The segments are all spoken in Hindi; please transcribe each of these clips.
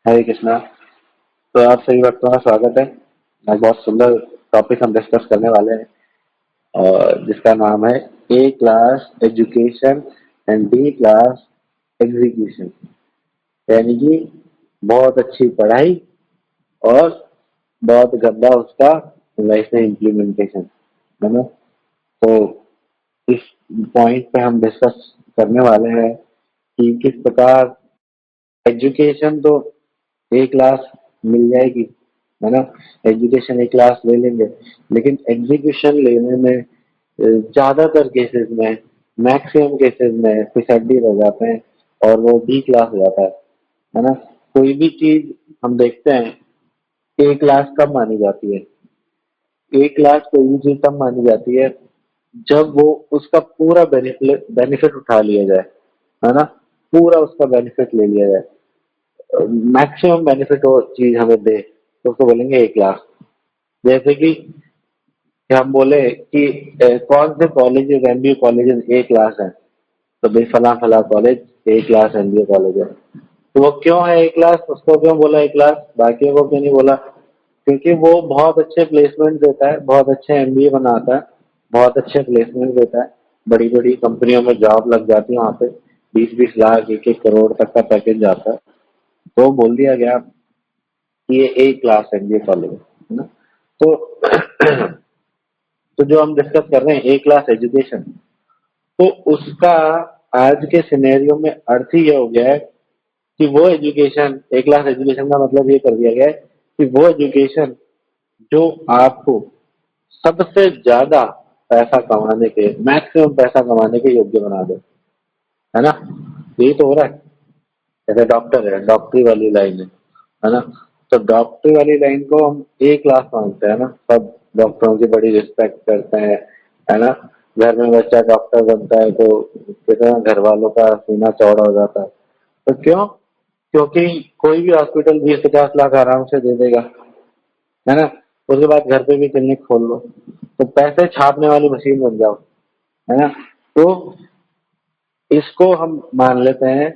हरे कृष्णा। तो आप सभी भक्तों का स्वागत है। आज बहुत सुंदर टॉपिक हम डिस्कस करने वाले हैं और जिसका नाम है A class education and B class execution. यानी कि बहुत अच्छी पढ़ाई और बहुत गंदा उसका लाइफ में इम्प्लीमेंटेशन, है ना। तो इस पॉइंट पे हम डिस्कस करने वाले हैं कि किस प्रकार एजुकेशन तो एक क्लास मिल जाएगी, है ना। एजुकेशन एक क्लास ले लेंगे, लेकिन एग्जीक्यूशन लेने में ज्यादातर केसेस में, मैक्सिमम केसेस में फिसड्डी रह जाते हैं और वो बी क्लास हो जाता है ना। कोई भी चीज हम देखते हैं, ए क्लास कब मानी जाती है? ए क्लास कोई भी चीज तब मानी जाती है जब वो उसका पूरा बेनिफिट उठा लिया जाए, है ना। पूरा उसका बेनिफिट ले लिया जाए, मैक्सिमम बेनिफिट वो चीज हमें दे तो उसको बोलेंगे ए क्लास। जैसे कि हम बोले कि कौन से कॉलेज एमबीए कॉलेज ए क्लास है, तो भाई फला फला कॉलेज ए क्लास एमबीए कॉलेज है। तो वो क्यों है ए क्लास, उसको क्यों बोला ए क्लास, बाकियों को क्यों नहीं बोला? क्योंकि वो बहुत अच्छे प्लेसमेंट देता है, बहुत अच्छे एमबीए बनाता है, बहुत अच्छे प्लेसमेंट देता है। बड़ी बड़ी कंपनियों में जॉब लग जाती है, वहां पे 20-20 लाख 1-1 करोड़ तक का पैकेज जाता है। तो बोल दिया गया कि ये ए क्लास एमबीए कॉलेज है ना। तो तो जो हम डिस्कस कर रहे हैं ए क्लास एजुकेशन, तो उसका आज के सिनेरियो में अर्थ ही ये हो गया है कि वो एजुकेशन, ए क्लास एजुकेशन का मतलब ये कर दिया गया है कि वो एजुकेशन जो आपको सबसे ज्यादा पैसा कमाने के, मैक्सिमम पैसा कमाने के योग्य बना दे, है ना। यही तो हो रहा है। जैसे डॉक्टर है, डॉक्टरी वाली लाइन है ना। तो डॉक्टरी वाली लाइन को हम ए क्लास मानते हैं ना, सब डॉक्टरों की बड़ी रिस्पेक्ट करते हैं, है ना। घर में बच्चा डॉक्टर बनता है तो कितना घर वालों का सीना चौड़ा हो जाता है। तो क्यों? क्योंकि कोई भी हॉस्पिटल 20-50 लाख आराम से दे देगा, है ना। उसके बाद घर पे भी क्लिनिक खोल लो, तो पैसे छापने वाली मशीन बन जाओ, है ना। तो इसको हम मान लेते हैं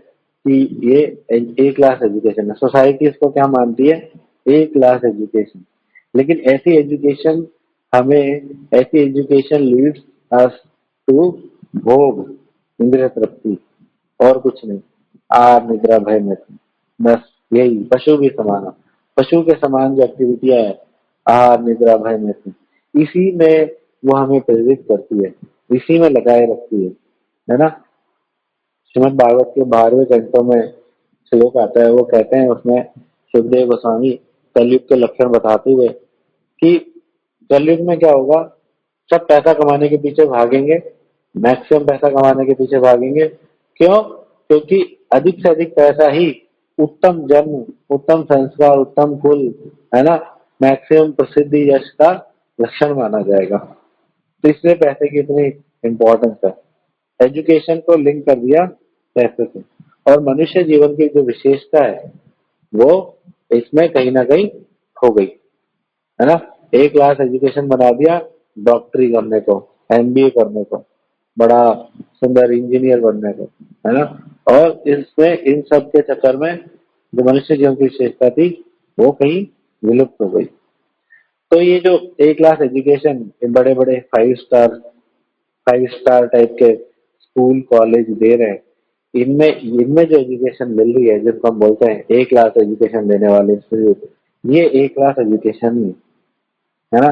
कि ये ए क्लास एजुकेशन है। सोसाइटी इसको क्या मानती है? A class education. लेकिन ऐसी एजुकेशन हमें, ऐसी एजुकेशन लीड्स अस टू भोग, इंद्रिय तृप्ति, और कुछ नहीं। आर निद्रा भय में बस यही पशु भी समान, पशु के समान जो एक्टिविटियां है, आहार निद्रा भय में इसी में वो हमें प्रेरित करती है, इसी में लगाए रखती है ना। श्रीमद् भागवत के 12वें canto में श्लोक आता है, वो कहते हैं उसमें सुखदेव गोस्वामी कलयुग के लक्षण बताते हुए कि कलयुग में क्या होगा, सब पैसा कमाने के पीछे भागेंगे, मैक्सिमम पैसा कमाने के पीछे भागेंगे। क्यों? क्योंकि अधिक से अधिक पैसा ही उत्तम जन्म, उत्तम संस्कार, उत्तम कुल, है ना, मैक्सिमम प्रसिद्धि, यश का लक्षण माना जाएगा। तो इसलिए पैसे की इतनी इम्पोर्टेंस है। एजुकेशन को लिंक कर दिया पैसे से, और मनुष्य जीवन की जो विशेषता है वो इसमें कहीं ना कहीं खो गई, है ना। एक क्लास एजुकेशन बना दिया डॉक्टरी करने को, एमबीए करने को, बड़ा सुंदर इंजीनियर बनने को, है ना। और इसमें इन सब के चक्कर में जो मनुष्य जीवन की विशेषता थी वो कहीं विलुप्त हो गई। तो ये जो ए क्लास एजुकेशन, बड़े बड़े 5 स्टार टाइप के स्कूल कॉलेज दे रहे हैं, इनमें इनमें जो एजुकेशन मिल रही है, जिसको हम बोलते हैं ए क्लास एजुकेशन देने वाले इंस्टीट्यूट, ये ए क्लास एजुकेशन ही है ना।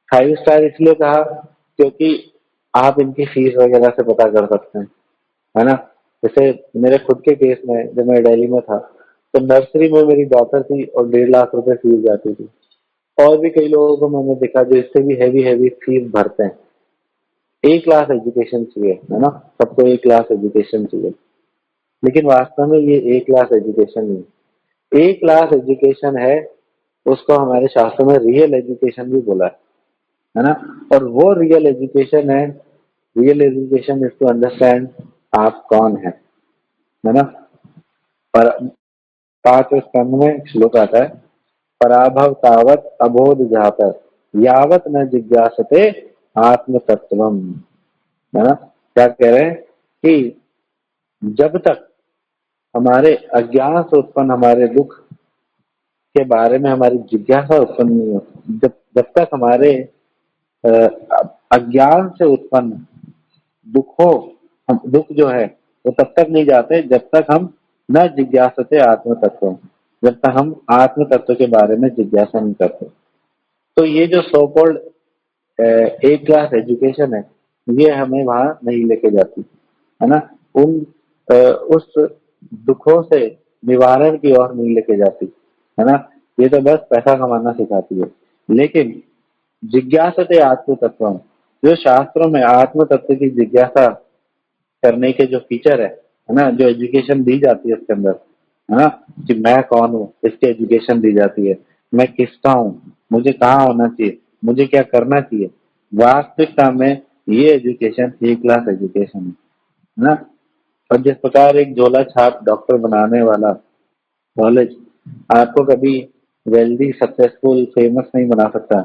5 स्टार इसलिए कहा क्योंकि आप इनकी फीस वगैरह से पता कर सकते हैं, है ना। जैसे मेरे खुद के केस में, जब मैं दिल्ली में था, तो नर्सरी में मेरी डॉटर थी और 1.5 लाख रुपए फीस जाती थी। और भी कई लोगों को मैंने देखा जो इससे भी हैवी हैवी फीस भरते हैं। ए क्लास एजुकेशन चाहिए, है ना, सबको ए क्लास एजुकेशन चाहिए। लेकिन वास्तव में ये ए क्लास एजुकेशन नहीं, ए क्लास एजुकेशन है उसको हमारे शास्त्रों में रियल एजुकेशन भी बोला है ना। और वो रियल एजुकेशन है, real education is to understand आप कौन है ना। पर 5वें स्कंद में एक श्लोक आता है, पराभव तावत अबोध जात, यावत न जिज्ञासते आत्म तत्वम, है ना। क्या कह रहे हैं कि जब तक हमारे अज्ञान से उत्पन्न हमारे दुख के बारे में हमारी जिज्ञासा उत्पन्न नहीं होती, जब जब तक हमारे अ, अज्ञान से उत्पन्न दुखों दुख जो है वो तब तक नहीं जाते जब तक हम न जिज्ञासते आत्म तत्व, जब तक हम आत्म तत्व के बारे में जिज्ञासा नहीं करते। तो ये जो सो कॉल्ड एक क्लास एजुकेशन है, ये हमें वहां नहीं लेके जाती, है ना। उन अ, उस दुखों से निवारण की ओर नहीं लेके जाती, है ना। ये तो बस पैसा कमाना सिखाती है। लेकिन जिज्ञासते आत्म तत्व, जो शास्त्रों में आत्म तत्व की जिज्ञासा करने के जो फीचर है ना, जो एजुकेशन दी जाती है इसके अंदर, है ना, कि मैं कौन हूँ, इसकी एजुकेशन दी जाती है, मैं किसका हूँ, मुझे कहाँ होना चाहिए, मुझे क्या करना चाहिए, वास्तविकता में ये एजुकेशन ए क्लास एजुकेशन है ना। और जिस प्रकार एक झोला छाप डॉक्टर बनाने वाला कॉलेज आपको कभी वेल्दी सक्सेसफुल फेमस नहीं बना सकता,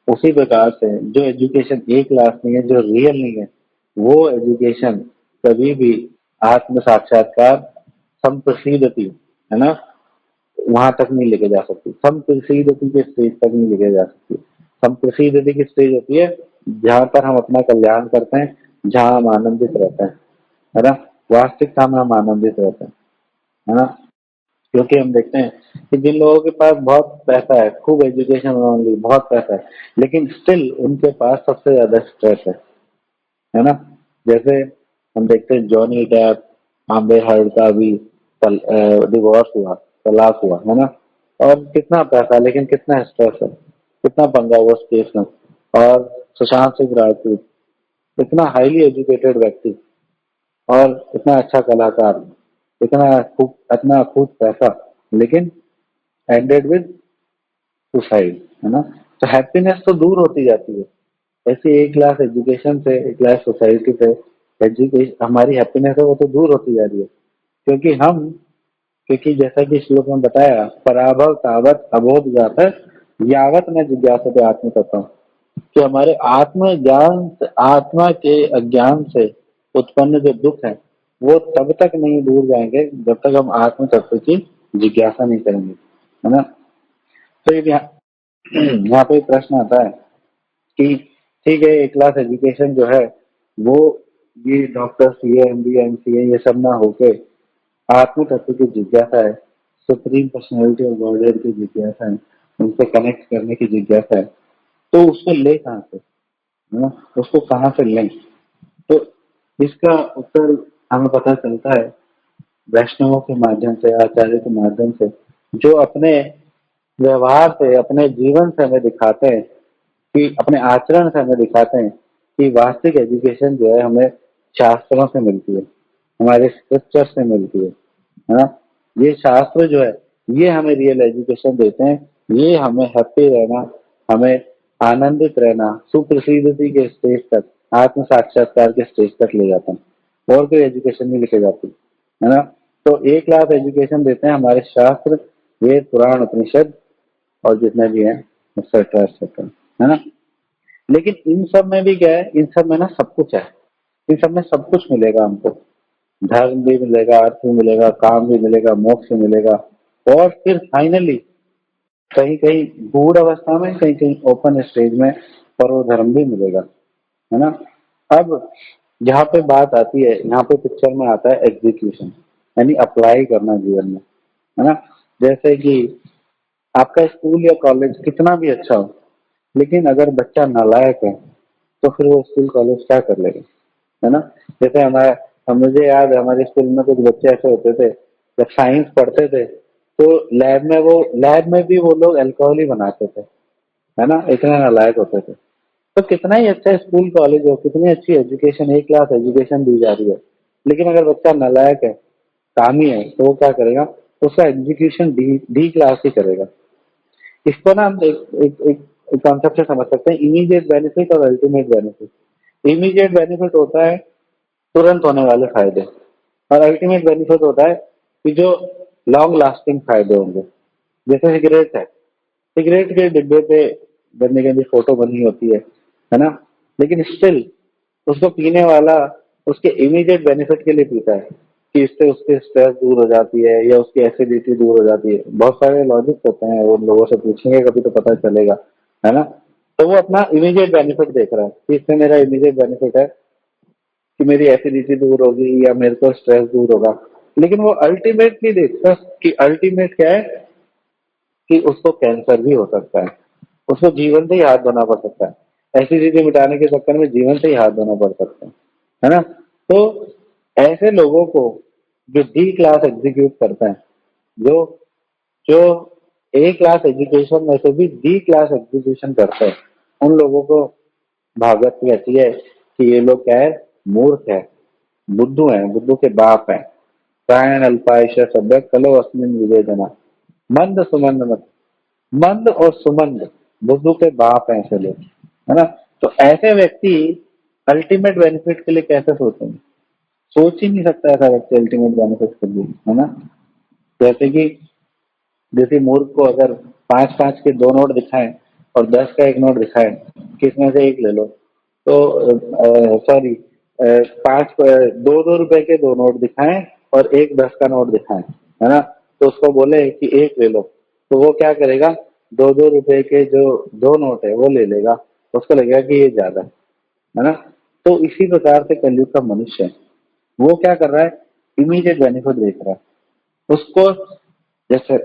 उसी प्रकार से जो एजुकेशन ए क्लास नहीं है, जो रियल नहीं है, वो एजुकेशन कभी भी आत्म साक्षात्कार संप्रसिद्धति, है ना, वहां तक नहीं लेके जा सकती, संप्रसिद्धति के स्टेज तक नहीं लेके जा सकती। संप्रसिद्धति की स्टेज होती है जहां पर हम अपना कल्याण करते हैं, जहां हम आनंदित रहते हैं, है ना। वास्तविकता में हम आनंदित रहते हैं, है ना। क्योंकि हम देखते हैं कि जिन लोगों के पास बहुत पैसा है, खूब एजुकेशन ओनली, बहुत पैसा है, लेकिन स्टिल उनके पास सबसे ज्यादा स्ट्रेस है ना। जैसे हम देखते हैं जॉनी डेप, आम्बर हर्ड का भी डिवोर्स हुआ, तलाक हुआ, है ना। और कितना पैसा, लेकिन कितना स्ट्रेस है, कितना पंगा हुआ उस केस में। और सुशांत सिंह राजपूत, इतना हाईली एजुकेटेड व्यक्ति और इतना अच्छा कलाकार, इतना खूब पैसा, लेकिन एंडेड विद सुसाइड, है ना। तो हैप्पीनेस तो दूर होती जाती है। ऐसे एक क्लास एजुकेशन से, एक क्लास सोसाइटी से एजुकेशन, हमारी हैप्पीनेस है वो तो दूर होती जा रही है। क्योंकि हम, क्योंकि जैसा कि श्लोक में बताया, पराभव तावत अबोध जाता यावत न जिज्ञासा आत्म तत्व, कि हमारे आत्म ज्ञान, आत्मा के अज्ञान से उत्पन्न जो दुख है वो तब तक नहीं दूर जाएंगे जब तक हम आत्म तत्व की जिज्ञासा नहीं करेंगे, है ना। तो ये यहाँ पे प्रश्न आता है कि ठीक है, एक क्लास एजुकेशन जो है वो, ये डॉक्टर सीए एमबीए एमसीए ये सब ना होके आत्म तत्व की जिज्ञासा है, सुप्रीम पर्सनैलिटी ऑफ गॉडहेड की जिज्ञासा है, उनसे कनेक्ट करने की जिज्ञासा है, तो उसको ले कहाँ से, है ना, उसको कहाँ से लें। तो इसका उत्तर हमें पता चलता है वैष्णवों के माध्यम से, आचार्य के माध्यम से, जो अपने व्यवहार से, अपने जीवन से हमें दिखाते हैं, कि अपने आचरण से हमें दिखाते हैं कि वास्तविक एजुकेशन जो है हमें शास्त्रों से मिलती है, हमारे स्क्रिप्चर से मिलती है ना। ये शास्त्र जो है ये हमें रियल एजुकेशन देते हैं, ये हमें हैप्पी रहना, हमें आनंदित रहना, सुप्रसिद्धि के स्टेज तक, आत्म साक्षात्कार के स्टेज तक ले जाते हैं, और कोई एजुकेशन नहीं लेके जाती, है ना। तो एक लाख एजुकेशन देते हैं हमारे शास्त्र, वेद पुराण उपनिषद और जितने भी हैं, एक्सेट्रा एक्सेट्रा, है ना। लेकिन इन सब में भी क्या है, इन सब में ना सब कुछ है, इन सब में सब कुछ मिलेगा हमको, धर्म भी मिलेगा, अर्थ भी मिलेगा, काम भी मिलेगा, मोक्ष भी मिलेगा, और फिर फाइनली कहीं कहीं गूढ़ अवस्था में, कहीं कहीं ओपन स्टेज में परवधर्म भी मिलेगा, है ना। अब यहाँ पे बात आती है, यहाँ पे पिक्चर में आता है एग्जीक्यूशन, यानी अप्लाई करना जीवन में, है ना। जैसे कि आपका स्कूल या कॉलेज कितना भी अच्छा हो, लेकिन अगर बच्चा नालायक है तो फिर वो स्कूल कॉलेज क्या कर लेगा, है ना। जैसे हमारे, हम, मुझे याद है हमारे स्कूल में कुछ बच्चे ऐसे होते थे, जब साइंस पढ़ते थे तो लैब में भी वो लोग अल्कोहल ही बनाते थे, है ना, इतने नालायक होते थे। तो कितना ही अच्छा स्कूल कॉलेज हो, कितनी अच्छी एजुकेशन, एक क्लास एजुकेशन दी जा रही है, लेकिन अगर बच्चा नालायक है, कामी है, तो वो क्या करेगा, उसका एजुकेशन डी क्लास ही करेगा। इसको ना हम एक कॉन्सेप्ट से समझ सकते हैं, इमीडिएट बेनिफिट और अल्टीमेट बेनिफिट। इमीडिएट बेनिफिट होता है तुरंत होने वाले फायदे, और अल्टीमेट बेनिफिट होता है कि जो लॉन्ग लास्टिंग फायदे होंगे। जैसे सिगरेट है, सिगरेट के डिब्बे पे गंदी गंदी फोटो बनी होती है ना, लेकिन स्टिल उसको पीने वाला उसके इमीडिएट बेनिफिट के लिए पीता है, कि इससे उसकी स्ट्रेस दूर हो जाती है या उसकी एसिडिटी दूर हो जाती है। बहुत सारे लॉजिक्स होते हैं, उन लोगों से पूछेंगे कभी तो पता चलेगा, है ना। तो वो अपना इमीडिएट बेनिफिट देख रहा है कि इससे मेरा इमीडिएट बेनिफिट है कि मेरी एसिडिटी दूर होगी या मेरे को स्ट्रेस दूर होगा। लेकिन वो अल्टीमेट नहीं देखता कि अल्टीमेट क्या है, कि उसको कैंसर भी हो सकता है, उसको जीवन से ही हाथ धोना पड़ सकता है, एसिडिटी मिटाने के चक्कर में जीवन से ही हाथ धोना पड़ सकता है ना। तो ऐसे लोगों को जो डी क्लास एग्जीक्यूट करते हैं, जो जो ए क्लास एजुकेशन में से भी डी क्लास एग्जीक्यूशन करते हैं, उन लोगों को भागवत कहती है कि ये लोग क्या है, मूर्ख है, बुद्धू है, बुद्धू के बाप है। प्रायण अल्पायुष सभ्य कलो अस्मिन विवेचना, मंद सुमंद मत, मंद और सुमंद बुद्धू के बाप हैं ऐसे लोग, है ना। तो ऐसे व्यक्ति अल्टीमेट बेनिफिट के लिए कैसे सोचेंगे, सोच ही नहीं सकता ऐसा व्यक्ति अल्टीमेट बेनिफिट के लिए, है ना। जैसे कि किसी मूर्ख को अगर पांच पांच के दो नोट दिखाएं और 10 का एक नोट दिखाएं, किसमें से एक ले लो, तो सॉरी, पांच दो दो रुपए के दो नोट दिखाएं और एक 10 का नोट दिखाएं, है ना। तो उसको बोले कि एक ले लो, तो वो क्या करेगा, दो दो रुपए के जो दो नोट है वो ले लेगा, उसको लगेगा कि ये ज्यादा है ना। तो इसी प्रकार से कलयुग का मनुष्य है, वो क्या कर रहा है, इमीडिएट बेनिफिट देख रहा है उसको। जैसे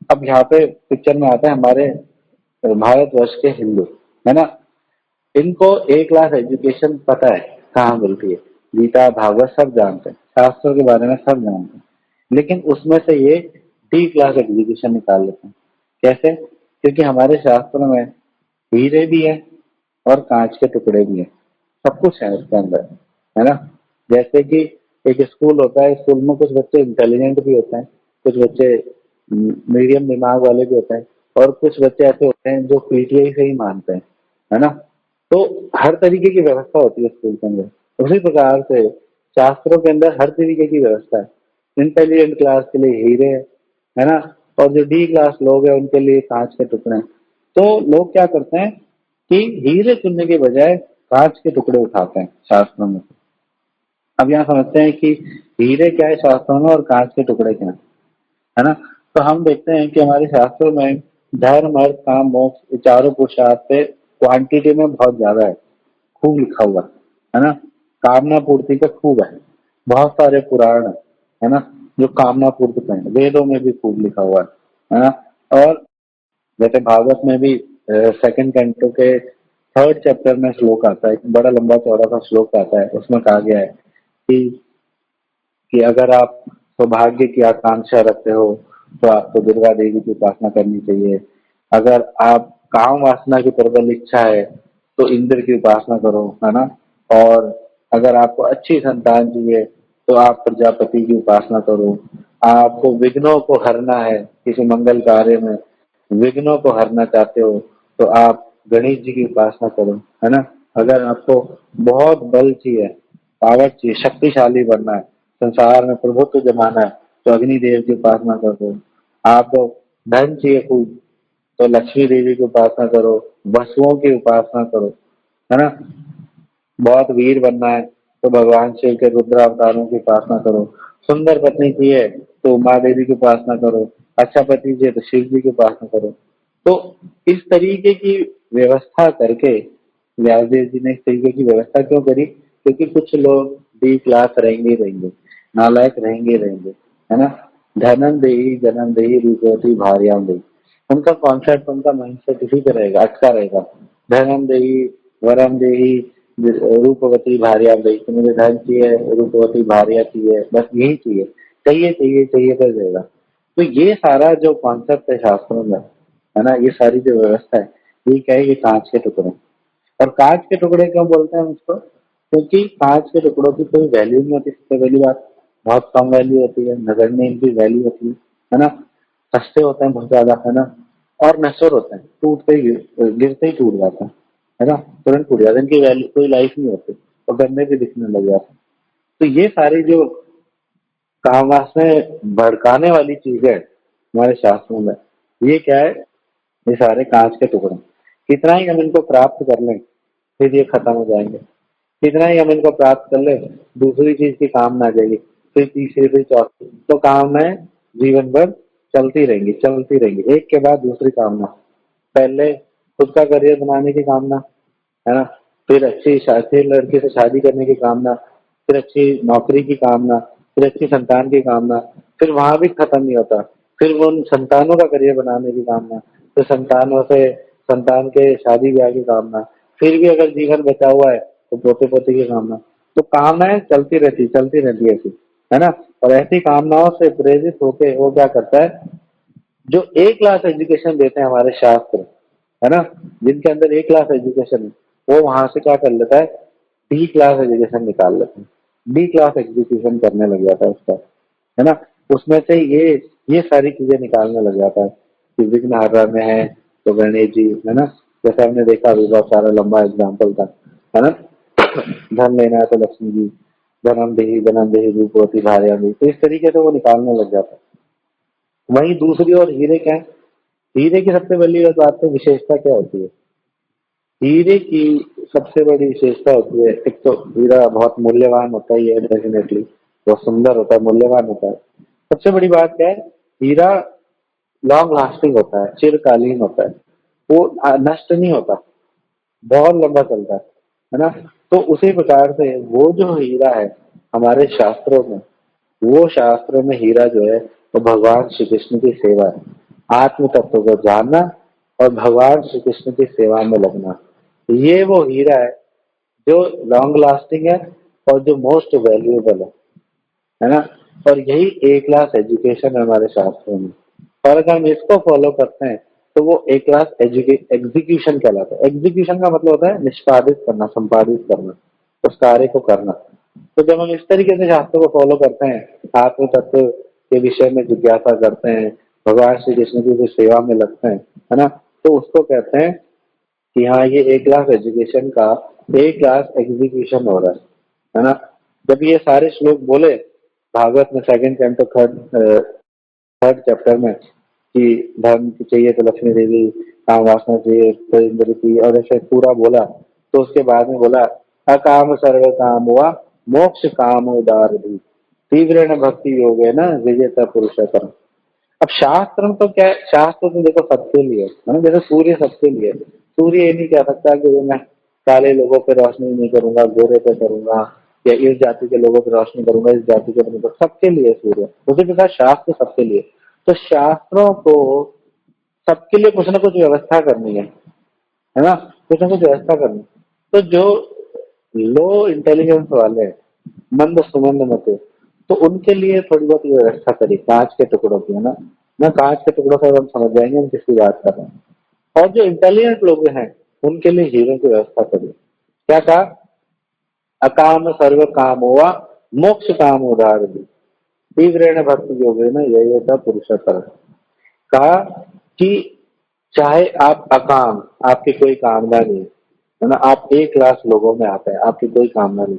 अब यहाँ पे पिक्चर में आता है हमारे भारतवर्ष के हिंदू, है ना। इनको ए क्लास एजुकेशन पता है कहाँ मिलती है, गीता भागवत सब जानते हैं, शास्त्रों के बारे में सब जानते हैं, लेकिन उसमें से ये डी क्लास एजुकेशन निकाल लेते हैं। कैसे, क्योंकि हमारे शास्त्रों में हीरे भी है और कांच के टुकड़े भी हैं, सब कुछ है उसके अंदर, है ना। जैसे कि एक स्कूल होता है, स्कूल में कुछ बच्चे इंटेलिजेंट भी होते हैं, कुछ बच्चे मीडियम दिमाग वाले भी होते हैं, और कुछ बच्चे ऐसे होते हैं जो पीटीआई से ही मानते हैं, है ना। तो हर तरीके की व्यवस्था होती है स्कूल के अंदर। उसी प्रकार से शास्त्रों के अंदर हर तरीके की व्यवस्था है। इंटेलिजेंट क्लास के लिए हीरे है ना, और जो डी क्लास लोग हैं उनके लिए कांच के टुकड़े हैं। तो लोग क्या करते हैं कि हीरे चुनने के बजाय कांच के टुकड़े उठाते हैं शास्त्रों में। अब यहाँ समझते हैं कि हीरे क्या है शास्त्रों में और कांच के टुकड़े क्या है ना। तो हम देखते हैं कि हमारे शास्त्रों में धर्म अर्थ काम मोक्ष ये चारों पुरुषार्थ पे क्वांटिटी में बहुत ज्यादा है, खूब लिखा हुआ है ना। कामना पूर्ति का खूब है, बहुत सारे पुराण है ना जो कामना पूर्ति का है, वेदों में भी खूब लिखा हुआ है ना। और जैसे भागवत में भी सेकंड कैंटो के थर्ड चैप्टर में श्लोक आता है, एक बड़ा लंबा चौड़ा सा श्लोक आता है, उसमें कहा गया है कि अगर आप सौभाग्य की आकांक्षा रखते हो तो आपको दुर्गा देवी की उपासना करनी चाहिए। अगर आप काम वासना की प्रबल इच्छा है तो इंद्र की उपासना करो, है ना। और अगर आपको अच्छी संतान चाहिए तो आप प्रजापति की उपासना करो। आपको विघ्नों को हरना है, किसी मंगल कार्य में विघ्नों को हरना चाहते हो तो आप गणेश जी की उपासना करो, है ना। अगर आपको बहुत बल चाहिए, पावर चाहिए, शक्तिशाली बनना है, संसार में प्रभुत्व जमाना है तो अग्निदेव की उपासना करो। आपको धन चाहिए खूब तो लक्ष्मी देवी की उपासना करो, वसुओं की उपासना करो, है ना। बहुत वीर बनना है तो भगवान शिव के रुद्र अवतारों की उपासना करो। सुंदर पत्नी चाहिए तो उमा देवी की उपासना करो। अच्छा पति चाहिए तो शिव जी की उपासना करो। तो इस तरीके की व्यवस्था करके व्यासदेव जी ने इस तरीके की व्यवस्था क्यों करी, क्योंकि कुछ लोग डी क्लास रहेंगे ही रहेंगे, नालायक रहेंगे ही रहेंगे, है ना। धनम देही जन्म देही रूपवती भार्याम देही, उनका कॉन्सेप्ट उनका माइंडसेट इसी पे रहेगा, अटका रहेगा। धनम देही वरम देही रूपवती भार्या देही, तो मुझे धन चाहिए, रूपवती भार्या चाहिए, बस यही चाहिए, चाहिए चाहिए चाहिए कर देगा। तो ये सारा जो कॉन्सेप्ट है शास्त्रों में, है ना, ये सारी जो व्यवस्था है, ये क्या है, ये कांच के टुकड़े। और कांच के टुकड़े क्यों बोलते हैं उसको, क्योंकि कांच के टुकड़ों की कोई वैल्यू नहीं होती, सबसे पहली बात बहुत कम वैल्यू होती है, नगण्य इनकी वैल्यू होती है ना। सस्ते होते हैं बहुत ज्यादा, है ना। और नश्वर होते हैं, टूटते ही गिरते ही टूट जाता है ना, तुरंत टूट जाता है, इनकी वैल्यू कोई लाइफ नहीं होती और गंदे भी दिखने लग जाते हैं। तो ये सारी जो काम वासना भड़काने वाली चीजें हैं हमारे शास्त्रों में, ये क्या है, ये सारे कांच के टुकड़े। कितना ही हम इनको प्राप्त कर लें फिर ये खत्म हो जाएंगे, कितना ही हम इनको प्राप्त कर ले दूसरी चीज की काम ना आ जाएगी, फिर तीसरी, फिर चौथी, तो कामनाएं जीवन भर चलती रहेंगी, चलती रहेंगी, एक के बाद दूसरी कामना। पहले खुद का करियर बनाने की कामना, है ना, फिर फिर लड़के से शादी करने की कामना, फिर अच्छी नौकरी की कामना, फिर अच्छी संतान की कामना, फिर वहां भी खत्म नहीं होता, फिर वो उन संतानों का करियर बनाने की कामना, फिर संतानों से संतान के शादी ब्याह की कामना, फिर भी अगर जीवन बचा हुआ है तो पोते पोते की कामना। तो कामनाएं चलती रहती है ऐसी, है ना। और ऐसी कामनाओं से प्रेरित होके वो क्या करता है, जो ए क्लास एजुकेशन देते हैं हमारे शास्त्र, है ना, जिनके अंदर ए क्लास एजुकेशन है, वो वहां से क्या कर लेता है, डी क्लास एजुकेशन निकाल लेते हैं, डी क्लास एग्जीक्यूशन करने लग जाता है उसका, है ना। उसमें से ये सारी चीजें निकालने लग जाता है कि विघ्नहर में है तो गणेश जी, है ना, जैसे हमने देखा अभी बहुत सारा लंबा एग्जाम्पल था, है ना। धन लेना है तो लक्ष्मी जी, धनम देही रूपवती भार्यामी, तो इस तरीके से वो निकालने लग जाता है। वहीं दूसरी ओर हीरे क्या है, हीरे की सबसे बड़ी बात है, विशेषता क्या होती है, हीरे की सबसे बड़ी विशेषता होती है, एक तो हीरा बहुत मूल्यवान होता ही है, डेफिनेटली बहुत सुंदर होता है, मूल्यवान होता है। सबसे बड़ी बात क्या है, हीरा लॉन्ग लास्टिंग होता है, चिरकालीन होता है, वो नष्ट नहीं होता, बहुत लंबा चलता है ना। तो उसी प्रकार से वो जो हीरा है हमारे शास्त्रों में, वो शास्त्रों में हीरा जो है वो भगवान श्री कृष्ण की सेवा है, आत्म तत्व को जानना और भगवान श्री कृष्ण की सेवा में लगना, ये वो हीरा है जो लॉन्ग लास्टिंग है और जो मोस्ट वैल्यूएबल है ना। और यही ए क्लास एजुकेशन है हमारे शास्त्रों में, और अगर हम इसको फॉलो करते हैं तो वो ए क्लास एग्जीक्यूशन कहलाता है। एग्जीक्यूशन का मतलब होता है निष्पादित करना, संपादित करना, उस कार्य को करना। तो जब हम इस तरीके से शास्त्रों को फॉलो करते हैं, आत्म तत्व के विषय में जिज्ञासा करते हैं, भगवान श्री कृष्ण की भी सेवा में लगते हैं, है ना, तो उसको कहते हैं कि हाँ ये ए क्लास एजुकेशन का ए क्लास एग्जीक्यूशन हो रहा है ना। जब ये सारे श्लोक बोले भागवत में सेकंड कैंटो थर्ड चैप्टर में कि धर्म की चाहिए तो लक्ष्मी देवी, काम वासना चाहिए तो इंद्र की, और ऐसे पूरा बोला, तो उसके बाद में बोला अकाम सर्व काम हुआ मोक्ष काम उदार भी तीव्र भक्ति योग है ना विजेता पुरुषोत्तम। अब शास्त्र में तो क्या है, शास्त्र तो देखो सबके लिए है ना, जैसे सूर्य सबके लिए है। सूर्य ये नहीं कह सकता कि मैं काले लोगों पे रोशनी नहीं करूंगा, गोरे पे करूंगा, या इस जाति के लोगों पे रोशनी करूंगा, इस जाति के नहीं करूंगा, सबके लिए सूर्य। उसी प्रकार शास्त्र सबके लिए, तो शास्त्रों को सबके लिए कुछ ना कुछ व्यवस्था करनी है ना, कुछ ना कुछ व्यवस्था करनी। तो जो लो इंटेलिजेंस वाले हैं, मंद सुमंद मते, तो उनके लिए थोड़ी बहुत ये व्यवस्था करी कांच के टुकड़ों की, है ना। ना कांच के टुकड़ों से हम समझ जाएंगे हम किसकी बात कर रहे हैं। और जो इंटेलिजेंट लोग हैं उनके लिए हीरो की व्यवस्था करी। क्या कहा, अकाम सर्व काम हुआ मोक्ष काम उदार भी तीव्र भक्ति योग है ना, यही था पुरुषोत्तम। कहा कि चाहे आप अकाम, आपकी कोई कामना नहीं है ना, आप एक लाख लोगों में आते हैं, आपकी कोई कामना नहीं,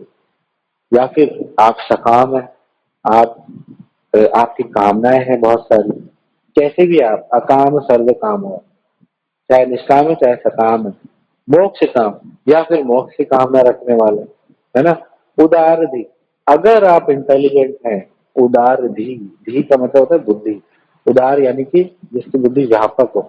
या फिर आप सकाम है, आप आपकी कामनाएं हैं बहुत सारी, कैसे भी आप अकाम सर्व काम हो, चाहे निष्काम है चाहे सकाम है, मोक्ष काम या फिर मोक्ष की कामना रखने वाले, है ना। उदार धी, अगर आप इंटेलिजेंट हैं, उदार धी, धी का मतलब होता है बुद्धि, उदार यानी कि जिसकी बुद्धि व्यापक हो,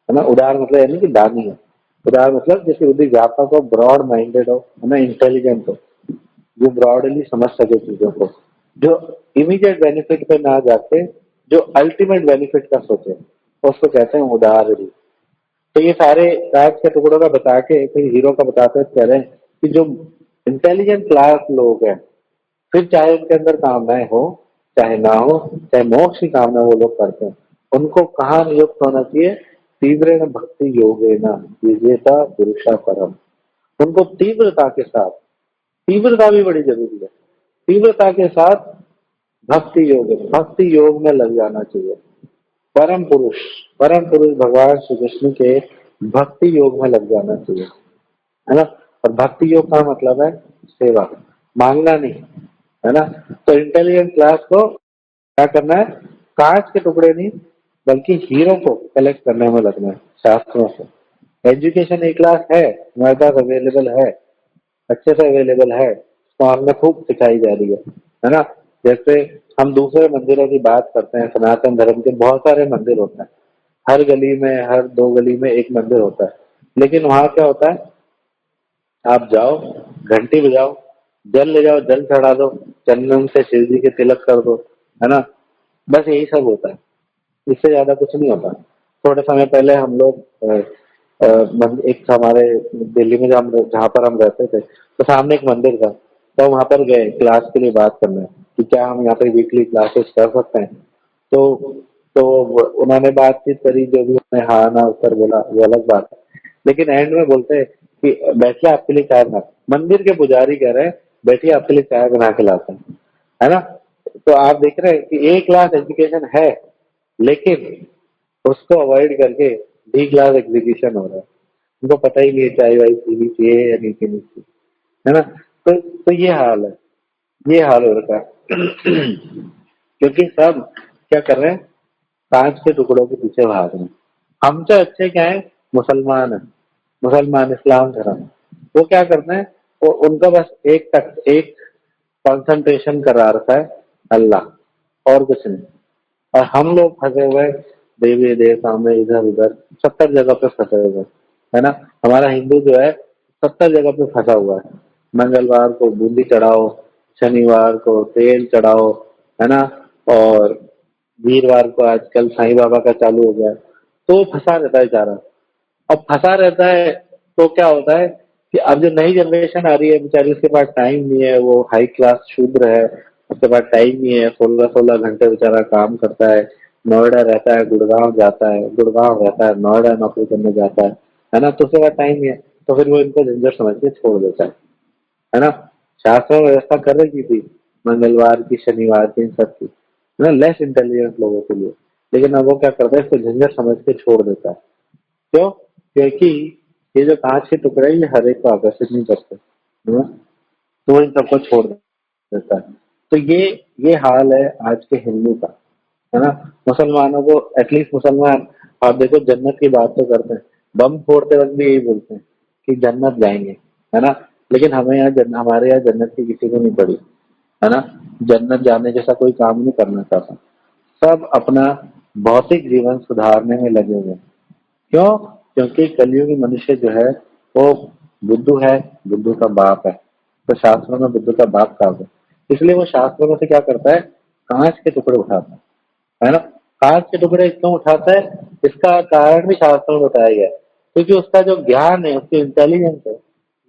है ना, उदार मतलब यानी कि दानी है, उदार मतलब जिसकी बुद्धि व्यापक हो, ब्रॉड माइंडेड हो, है ना, इंटेलिजेंट हो, जो ब्रॉडली समझ सके चीजों को, जो इमीडिएट बेनिफिट पे ना जाके जो अल्टीमेट बेनिफिट का सोचे, उसको कहते हैं उदार धी। तो ये सारे कांच के टुकड़ों का बता के फिर हीरो का बताते हुए कह रहे हैं कि जो इंटेलिजेंट क्लास लोग हैं, फिर चाहे उनके अंदर कामनाएं हो चाहे ना हो, चाहे मोक्ष की कामना वो लोग करते हैं, उनको कहाँ नियुक्त होना चाहिए, तीव्र भक्ति योगेन विजेता पुरुषा परम। उनको तीव्रता के साथ, तीव्रता भी बड़ी जरूरी है, तीव्रता के साथ भक्ति योग में लग जाना चाहिए। परम पुरुष, परम पुरुष भगवान श्री कृष्ण के भक्ति योग में लग जाना चाहिए, है ना। और भक्ति योग का मतलब है सेवा, मांगना नहीं, है ना। तो इंटेलिजेंट क्लास को क्या करना है, कांच के टुकड़े नहीं बल्कि हीरो को कलेक्ट करने में लगना है शास्त्रों से। एजुकेशन एक क्लास है हमारे पास अवेलेबल है, अच्छे से अवेलेबल है, तो हमने खूब सिखाई जा रही है ना। जैसे हम दूसरे मंदिरों की बात करते हैं, सनातन धर्म के बहुत सारे मंदिर होते हैं, हर गली में, हर 2 गली में एक मंदिर होता है। लेकिन वहां क्या होता है, आप जाओ, घंटी बजाओ, जल ले जाओ, जल चढ़ा दो, चंदन से शिव जी के तिलक कर दो, है ना, बस यही सब होता है, इससे ज्यादा कुछ नहीं होता। थोड़े समय पहले हम लोग एक हमारे दिल्ली में जहाँ पर हम रहते थे, तो सामने एक मंदिर था, तो वहां पर गए क्लास के लिए बात करने कि क्या हम यहाँ पे वीकली क्लासेस कर सकते हैं। तो उन्होंने बातचीत करी, जो भी उन्होंने हाँ ना उत्तर बोला वो अलग बात है, लेकिन एंड में बोलते हैं कि बैठिए आपके लिए चाय बना, मंदिर के पुजारी कह रहे हैं बैठिए आपके लिए चाय बना के लाते हैं, है ना। तो आप देख रहे हैं कि ए क्लास एजुकेशन है, लेकिन उसको अवॉइड करके डी क्लास एग्जीक्यूशन हो रहा है। उनको पता ही नहीं है चाय वाई पीनी चाहिए या नहीं पीनी चाहिए, है ना। तो ये हाल है, ये हाल हो रखा है क्योंकि सब क्या कर रहे हैं, कांच के टुकड़ों के पीछे भाग रहे हैं। हमसे अच्छे क्या है, मुसलमान है, मुसलमान इस्लाम धर्म, वो क्या करते हैं, वो उनका बस एक कंसंट्रेशन करा रखा है, अल्लाह, और कुछ नहीं। और हम लोग फंसे हुए देवी देवताओं में, इधर उधर 70 जगह पे फंसे हुए हैं, है ना। हमारा हिंदू जो है 70 जगह पे फंसा हुआ है। मंगलवार को बूंदी चढ़ाओ, शनिवार को तेल चढ़ाओ, है ना, और वीरवार को आजकल साईं बाबा का चालू हो गया है। तो वो फंसा रहता है बेचारा। अब फंसा रहता है, तो क्या होता है कि अब जो नई जनरेशन आ रही है बेचारी, उसके पास टाइम नहीं है, वो हाई क्लास शूद्र है, उसके पास टाइम नहीं है, 16-16 घंटे बेचारा काम करता है, नोएडा रहता है, गुड़गांव जाता है, गुड़गांव रहता है, नोएडा नौकरी करने जाता है ना, तो उसके पास टाइम नहीं है, तो फिर वो इनको झंझट समझ के छोड़ देता है ना। शास्त्रों में व्यवस्था कर रखी थी मंगलवार की, शनिवार की, इन सब की, है ना, लेस इंटेलिजेंट लोगों के लिए, लेकिन अब वो क्या करता है, इसको झंझट समझ के छोड़ देता है। क्यों? क्योंकि ये जो कांच के टुकड़े हैं, ये हर एक को आकर्षित नहीं करते, है ना? तो वो इन सबको छोड़ देता है। तो ये हाल है आज के हिंदू का, है ना। मुसलमानों को, एटलीस्ट मुसलमान, आप देखो जन्नत की बात तो करते हैं, बम फोड़ते वक्त भी यही बोलते हैं कि जन्नत जाएंगे, है ना। लेकिन हमें यहाँ हमारे यहाँ जन्नत की किसी को नहीं पड़ी, है ना। जन्नत जाने जैसा कोई काम नहीं करना चाहता, सब अपना भौतिक जीवन सुधारने में लगे हुए हैं। क्यों? क्योंकि कलयुगी मनुष्य जो है वो बुद्धू है, बुद्धू का बाप है, तो शास्त्रों में बुद्धू का बाप कहा गया, इसलिए वो शास्त्रों में से क्या करता है, कांच के टुकड़े उठाता है ना। कांच के टुकड़े क्यों उठाता है, इसका कारण भी शास्त्रों में बताया गया है, क्योंकि उसका जो ज्ञान है, उसकी इंटेलिजेंस है,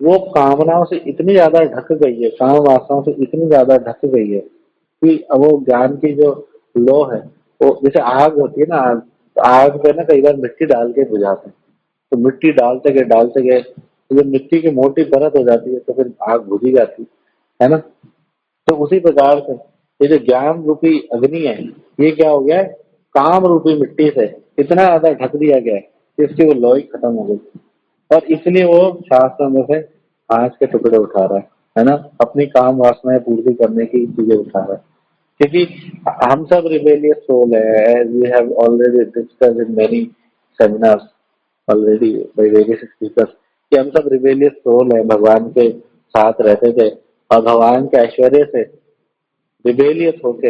वो कामनाओं से इतनी ज्यादा ढक गई है, काम वासनाओं से इतनी ज्यादा ढक गई है कि अब वो ज्ञान की जो लो है, वो जैसे आग होती है ना, आग, तो आग पे ना कई बार मिट्टी डाल के बुझाते हैं, तो मिट्टी डालते गए, तो जब मिट्टी की मोटी परत हो जाती है तो फिर आग बुझी जाती है ना। तो उसी प्रकार से ये जो ज्ञान रूपी अग्नि है, ये क्या हो गया है, काम रूपी मिट्टी से इतना ज्यादा ढक दिया गया है कि इसकी वो लोई खत्म हो गई, और इसलिए वो शास्त्रों में से कांच के टुकड़े उठा रहा है ना, अपनी काम वासनाएं पूर्ति करने की चीजें उठा रहा है। क्योंकि हम सब रिबेलियस सोल है, as we have already discussed in many seminars already by various speakers, कि हम सब रिबेलियस सोल है, भगवान के साथ रहते थे, और भगवान के ऐश्वर्य से रिबेलियस होके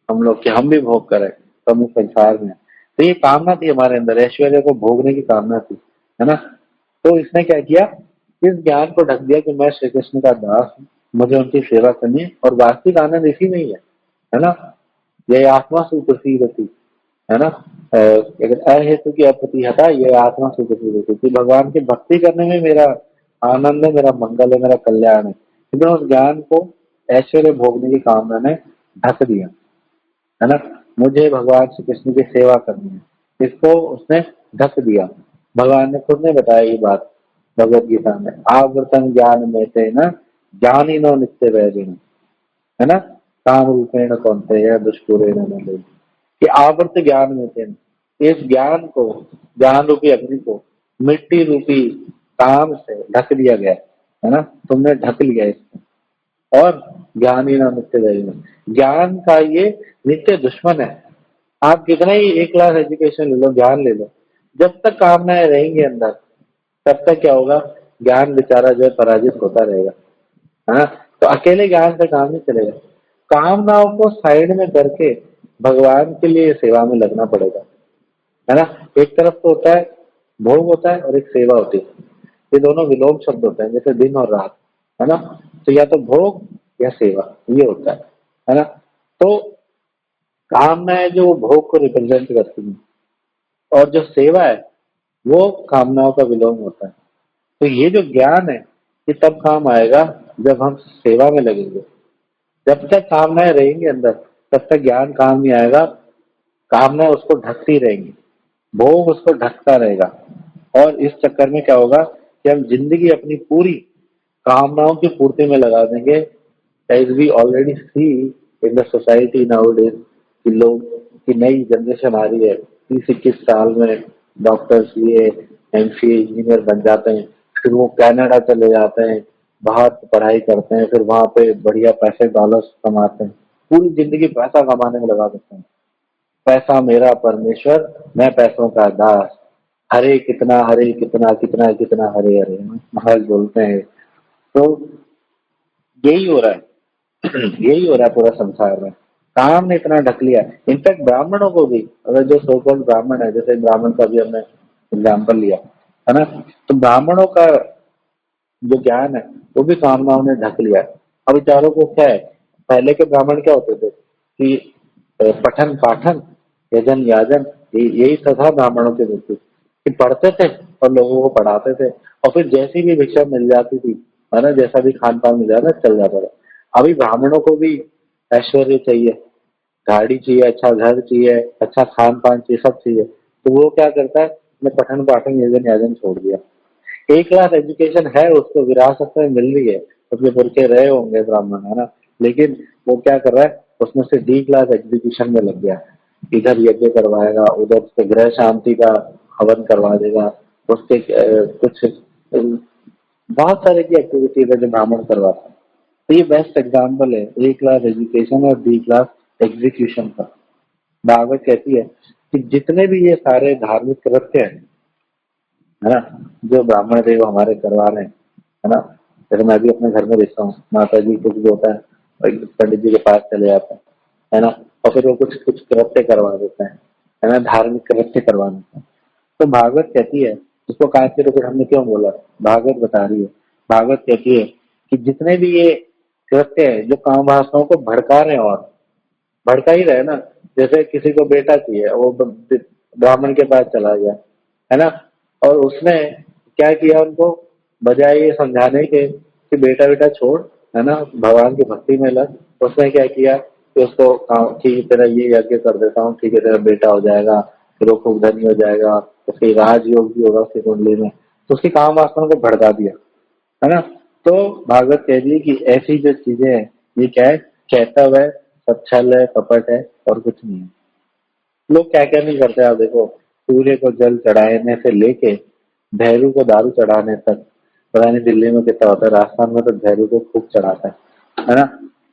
हम लोग, कि हम भी भोग करें, तो हम इस संसार में, तो ये कामना थी हमारे अंदर, ऐश्वर्य को भोगने की कामना थी, है ना। तो इसने क्या किया, इस ज्ञान को ढक दिया कि मैं श्री कृष्ण का दास हूँ, मुझे उनकी सेवा करनी है, और वास्तविक आनंद इसी में ही है ना। ये आत्मा सुप्रसिद्धि, है ना। अहेतु की अपति हटा, ये आत्मा सुप्रसिद्धि, भगवान की भक्ति करने में मेरा आनंद है, मेरा मंगल है, मेरा कल्याण है, लेकिन उस ज्ञान को ऐश्वर्य भोगने की कामना ने ढक दिया, है ना। मुझे भगवान श्री कृष्ण की सेवा करनी है, इसको उसने ढक दिया। भगवान ने खुद ने बताया ये बात भगवत गीता में, आवृतम ज्ञान में थे न ज्ञानी नो नित्य वैरिण, है ना, काम रूपेण कौन्तेय दुष्पूरेण न लेहि। कि आवृत ज्ञान में थे, इस ज्ञान को, ज्ञान रूपी अग्नि को मिट्टी रूपी काम से ढक दिया गया, है ना, तुमने ढक लिया इसको। और ज्ञानी ना नित्य दैव, ज्ञान का ये नित्य दुश्मन है। आप कितना ही एक क्लास एजुकेशन ले लो, ज्ञान ले लो, जब तक कामनाएं रहेंगी अंदर, तब तक क्या होगा, ज्ञान बेचारा जो है पराजित होता रहेगा, है ना। तो अकेले ज्ञान से काम नहीं चलेगा, कामनाओं को साइड में करके भगवान के लिए सेवा में लगना पड़ेगा, है ना। एक तरफ तो होता है भोग होता है और एक सेवा होती है, ये दोनों विलोम शब्द होते हैं, जैसे दिन और रात, है ना। तो या तो भोग या सेवा ये होता है ना। तो कामनाएं जो वो भोग को रिप्रेजेंट करती हैं और जो सेवा है वो कामनाओं का विलोम होता है। तो ये जो ज्ञान है ये तब काम आएगा जब हम सेवा में लगेंगे। जब तक कामनाएं रहेंगी अंदर तब तक ज्ञान काम नहीं आएगा। कामनाएं उसको ढकती रहेंगी, भोग उसको ढकता रहेगा, और इस चक्कर में क्या होगा कि हम जिंदगी अपनी पूरी कामनाओं की पूर्ति में लगा देंगे। As we already see in the society nowadays कि लोग की नई जनरेशन आ रही है, 30-21 साल में डॉक्टर्स ये एमसीए इंजीनियर बन जाते हैं, फिर वो कनाडा चले जाते हैं, बाहर पढ़ाई करते हैं, फिर वहां पे बढ़िया पैसे डॉलर्स कमाते हैं, पूरी जिंदगी पैसा कमाने में लगा देते हैं। पैसा मेरा परमेश्वर, मैं पैसों का दास, हरे कितना हरे कितना कितना कितना हरे हरे महाराज बोलते हैं। तो यही हो रहा है यही हो रहा है पूरा संसार में। काम ने इतना ढक लिया। इनफैक्ट ब्राह्मणों को भी, अगर जो सो कॉल्ड ब्राह्मण है, जैसे ब्राह्मण का भी हमने एग्जाम्पल लिया, है ना, तो ब्राह्मणों का जो ज्ञान है वो भी कामनाओं ने ढक लिया है। अब विचारों को क्या है, पहले के ब्राह्मण क्या होते थे कि पठन पाठन यजन याजन यही तो था ब्राह्मणों के वृत्ति, कि पढ़ते थे और लोगों को पढ़ाते थे, और फिर जैसी भी भिक्षा मिल जाती थी, है ना, जैसा भी खान पान मिल जाता चल जाता था। अभी ब्राह्मणों को भी ऐश्वर्य चाहिए, गाड़ी चाहिए, अच्छा घर चाहिए, अच्छा खान पान चाहिए, सब चाहिए। तो वो क्या करता है, अपने पठन पाठन यजन याजन छोड़ दिया। एक क्लास एजुकेशन है उसको विरासत में मिल रही है, उसके पुरखे रहे होंगे ब्राह्मण, है ना, लेकिन वो क्या कर रहा है, उसमें से डी क्लास एग्जीक्यूशन में लग गया। इधर यज्ञ करवाएगा, उधर से ग्रह शांति का हवन करवा देगा, उसके कुछ बहुत सारे की एक्टिविटीज है जो ब्राह्मण करवाता है। तो ये बेस्ट एग्जाम्पल है ए क्लास एजुकेशन और डी क्लास एग्जीक्यूशन का। भागवत कहती है कि जितने भी ये सारे धार्मिक कृत्य हैं, है ना, जो ब्राह्मण देव हमारे करवा रहे हैं, है ना, जैसे मैं भी अपने घर में देखता हूँ, माता जी कुछ भी होता है और पंडित जी के पास चले जाते हैं, है ना, और फिर वो कुछ कुछ कृत्य करवा देते हैं, है ना, धार्मिक कृत्य करवा देते हैं। तो भागवत कहती है, इसको कांच के टुकड़े हमने क्यों बोला, भागवत बता रही है, भागवत कहती है कि जितने भी ये कृत्य है जो काम वासनाओं को भड़का रहे हैं, और भड़का ही रहे ना, जैसे किसी को बेटा चाहिए, वो ब्राह्मण के पास चला गया, है ना, और उसने क्या किया, उनको बजाय ये समझाने के कि बेटा बेटा छोड़, है ना, भगवान की भक्ति में लग, उसने क्या किया कि उसको ठीक है तेरा ये यज्ञ कर देता हूँ, ठीक है तेरा बेटा हो जाएगा, फिर वो खूब धनी हो जाएगा, उसकी राजयोग भी होगा उसकी कुंडली में, तो उसकी काम वासना को भड़का दिया, है ना। तो भागवत कह रही है कि ऐसी जो चीजें हैं ये क्या है, कहता है, सब छल है, कपट है, और कुछ नहीं है। लोग क्या क्या नहीं करते, आप देखो, सूर्य को जल चढ़ाने से लेके भैरू को दारू चढ़ाने तक, पता नहीं दिल्ली में कितना होता है, राजस्थान में तो भैरू को खूब चढ़ाता है ना।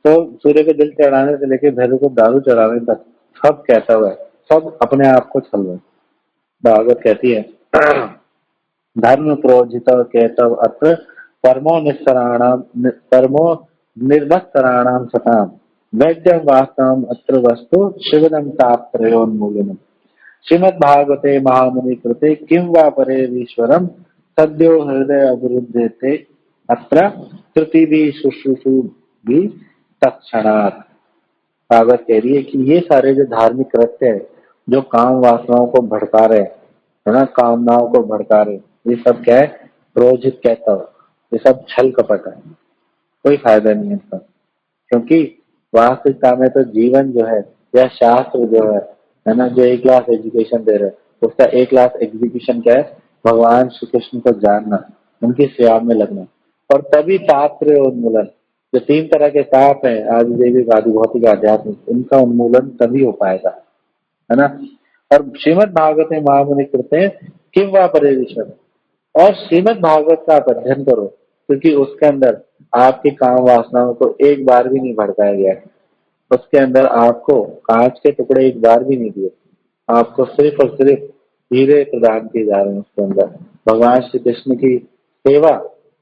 तो सूर्य को जल चढ़ाने से लेके भैरू को दारू चढ़ाने तक सब कहता हुआ है, सब अपने आप को छल रहे हैं। भागवत कहती है धर्म प्रोजित केतव अत्र परमो निस्सराणाम परमो निर्भस्तराणाम सताम वैद्यम वास्तवम अत्र वस्तु शिवदम तापत्रयोन्मूलनम श्रीमद् भागवते महामुनि कृते किं वा परेरीश्वरम सद्यो हृदय अवरुद्धते अत्र त्रुटि शुश्रूषु भी तत्क्षणात्। भागवत कह रही है कि ये सारे जो धार्मिक कृत्य है जो काम वासनाओं को भड़का रहे, है ना, कामनाओं को भड़का रहे, ये सब क्या है, प्रोजित कहता हो, ये सब छल कपट है, कोई फायदा नहीं है इसका। क्योंकि वास्तविकता में तो जीवन जो है या शास्त्र जो है ना, जो एक क्लास एजुकेशन दे रहे हैं उसका एक क्लास एग्जीक्यूशन क्या है, भगवान श्री कृष्ण को जानना, उनकी सेवा में लगना, और तभी तात्पर्य उन्मूलन, जो तीन तरह के ताप है आदि देवी आदि भौतिक आध्यात्मिक, इनका उन्मूलन तभी हो पाएगा, है ना। और श्रीमद् भागवत में महामुनि कहते हैं किम वा परेविशन, और श्रीमद् भागवत का आप अध्ययन करो, क्योंकि उसके अंदर आपकी काम वासनाओं को एक बार भी नहीं भड़काया गया है। उसके अंदर आपको कांच के टुकड़े एक बार भी नहीं दिए, आपको सिर्फ और सिर्फ हीरे प्रदान किए जा रहे हैं। उसके अंदर भगवान श्री कृष्ण की सेवा,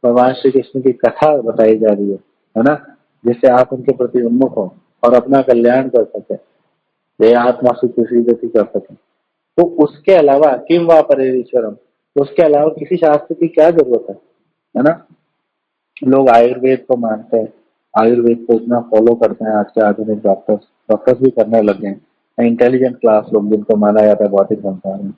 भगवान श्री कृष्ण की कथा बताई जा रही है ना, जिससे आप उनके प्रति उन्मुख हो। और अपना कल्याण कर सके, ये आत्मा सुखी गति कर सके। तो उसके अलावा किम वा परेश्वरम, तो उसके अलावा किसी शास्त्र की क्या जरूरत है ना। लोग आयुर्वेद को मानते हैं, आयुर्वेद को इतना फॉलो करते हैं आज के आधुनिक डॉक्टर्स, डॉक्टर्स भी करने लगे हैं, इंटेलिजेंट क्लास लोग जिनको माना जाता है भौतिक संसार में,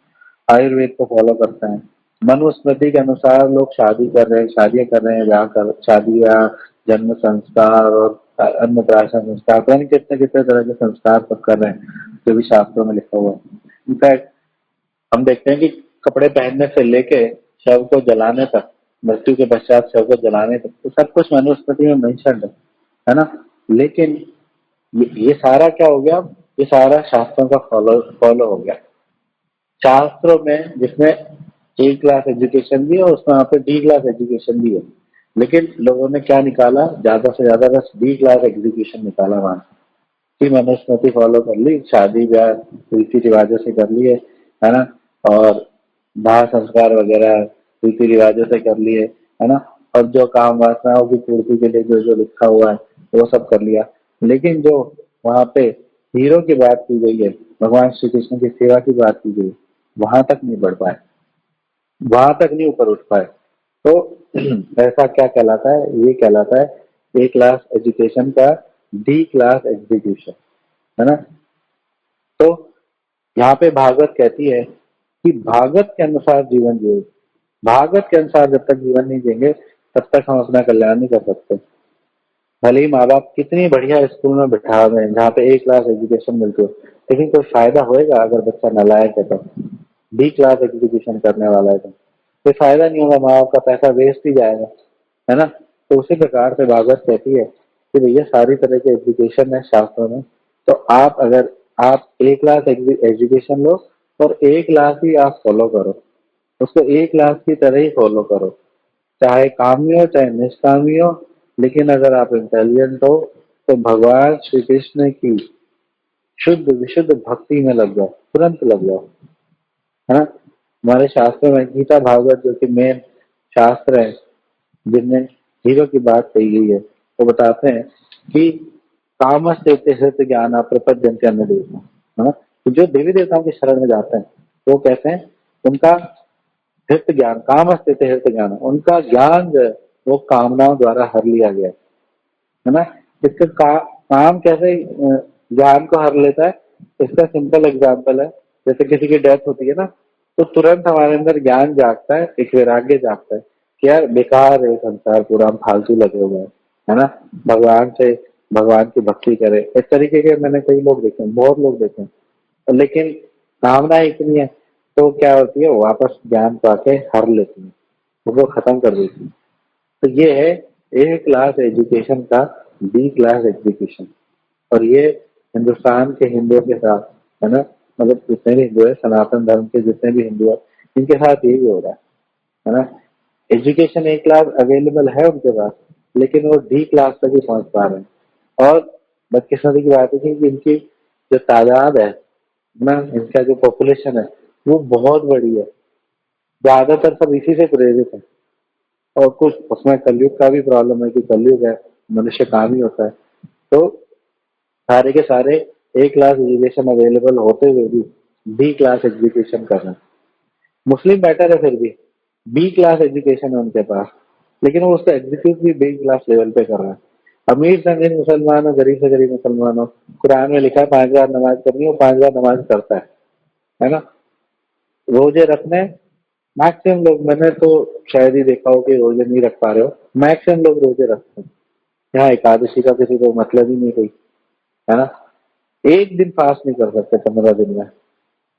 आयुर्वेद को फॉलो करते हैं। मनुस्मृति के अनुसार लोग शादी कर रहे हैं, शादियां कर रहे हैं, ब्याह कर, शादियां, जन्म संस्कार और अन्नप्राशन संस्कार, पता नहीं कितने कितने तरह के संस्कार सब कर रहे हैं जो भी शास्त्रों में लिखा हुआ है। इनफैक्ट हम देखते हैं कि कपड़े पहनने से लेके शव को जलाने तक, मृत्यु के पश्चात शव को जलाने तक, तो सब कुछ मनुस्मृति में मेंशन है ना। लेकिन ये सारा क्या हो गया, ये सारा शास्त्रों का फॉलो फॉलो हो गया। शास्त्रों में जिसमें ए क्लास एजुकेशन भी है और उसमें वहाँ पे डी क्लास एजुकेशन भी है, लेकिन लोगों ने क्या निकाला, ज्यादा से ज्यादा बस डी क्लास एजुकेशन निकाला वहां से, कि मनुस्मृति फॉलो कर ली, शादी ब्याह रीति रिवाजों से कर लिए, है ना, और दाह संस्कार वगैरह रीति रिवाजों से कर लिए, है ना, और जो काम वासनाओं की पूर्ति के लिए जो जो लिखा हुआ है वो सब कर लिया। लेकिन जो वहाँ पे हीरो की बात की गई है, भगवान श्री कृष्ण की सेवा की बात की गई, वहां तक नहीं बढ़ पाए, वहां तक नहीं ऊपर उठ पाए। तो ऐसा क्या कहलाता है, ये कहलाता है ए क्लास एजुकेशन का डी क्लास एग्जीक्यूशन, है ना। तो यहाँ पे भागवत कहती है कि भागवत के अनुसार जीवन जियो, भागवत के अनुसार जब तक जीवन नहीं जिएंगे तब तक हम अपना कल्याण नहीं कर सकते। भले ही माँ बाप कितनी बढ़िया स्कूल में बिठा रहे हैं जहाँ पे ए क्लास एजुकेशन मिलती हो, लेकिन कोई फायदा होएगा अगर बच्चा नालायक है तो, डी क्लास एजुकेशन करने वाला है तो कोई फायदा नहीं होगा, माँ बाप का पैसा वेस्ट ही जाएगा, है ना। तो उसी प्रकार से भागवत कहती है कि भैया सारी तरह के एजुकेशन है शास्त्रों में, तो आप अगर आप ए क्लास एजुकेशन लो और ए क्लास ही आप फॉलो करो, उसको ए क्लास की तरह ही फॉलो करो, चाहे कामी हो चाहे निष्कामी हो, लेकिन अगर आप इंटेलिजेंट हो तो भगवान श्री कृष्ण की शुद्ध विशुद्ध भक्ति में लग जाओ, तुरंत लग जाओ, है ना। हमारे शास्त्र में गीता भागवत जो कि मेन शास्त्र है जिनमें हीरो की बात कही गई है, वो बताते हैं कि कामस्य हृत ज्ञान प्रपद्यंत अन्य देवता, है ना। तो जो देवी देवताओं की शरण में जाते हैं वो कहते हैं उनका हृत ज्ञान, कामस्य हृत ज्ञान, उनका ज्ञान जो है वो कामनाओं द्वारा हर लिया गया है ना। इसका काम कैसे ज्ञान को हर लेता है, इसका सिंपल एग्जांपल है, जैसे किसी की डेथ होती है ना, तो तुरंत हमारे अंदर ज्ञान जागता है, एक वैराग्य जागता है कि यार बेकार है संसार पूरा, हम फालतू लगे हुए हैं, है ना। भगवान से, भगवान की भक्ति करें, इस तरीके के मैंने कई लोग देखे हैं, बहुत लोग देखे हैं, लेकिन कामना इतनी है तो क्या होती है, वापस ज्ञान को आके हर लेती है, उसको खत्म कर देती है। तो ये है ए क्लास एजुकेशन का बी क्लास एजुकेशन, और ये हिंदुस्तान के हिंदुओं के साथ, है ना, मतलब जितने भी हिंदू है, सनातन धर्म के जितने भी हिंदू है, इनके साथ यही हो रहा है ना। एजुकेशन ए क्लास अवेलेबल है उनके पास, लेकिन वो डी क्लास तक ही पहुंच पा रहे हैं। और बदकिस्मती की बात है कि इनकी जो तादाद है ना, इनका जो पॉपुलेशन है वो बहुत बड़ी है, ज्यादातर सब इसी से प्रेरित है। और कुछ उसमें कलयुग का भी प्रॉब्लम है कि कलयुग है, मनुष्य काम ही होता है, तो सारे के सारे ए क्लास एजुकेशन अवेलेबल होते हुए भी बी क्लास एजुकेशन कर रहे हैं। मुस्लिम बेटर है फिर भी, बी क्लास एजुकेशन है उनके पास, लेकिन वो उसको एग्जीक्यूट भी बी क्लास लेवल पे कर रहे हैं। अमीर से अमीर मुसलमान हो, गरीब से गरीब मुसलमान हो, कुरान में लिखा है 5 बार नमाज करनी हो, 5 बार नमाज करता है ना। रोजे रखने, मैक्सिमम लोग, मैंने तो शायद ही देखा हो कि रोजे नहीं रख पा रहे हो, मैक्सिमम लोग रोजे रखते हैं। यहाँ एकादशी का किसी को मतलब ही नहीं कोई, है ना। एक दिन फास्ट नहीं कर सकते 15 दिन में,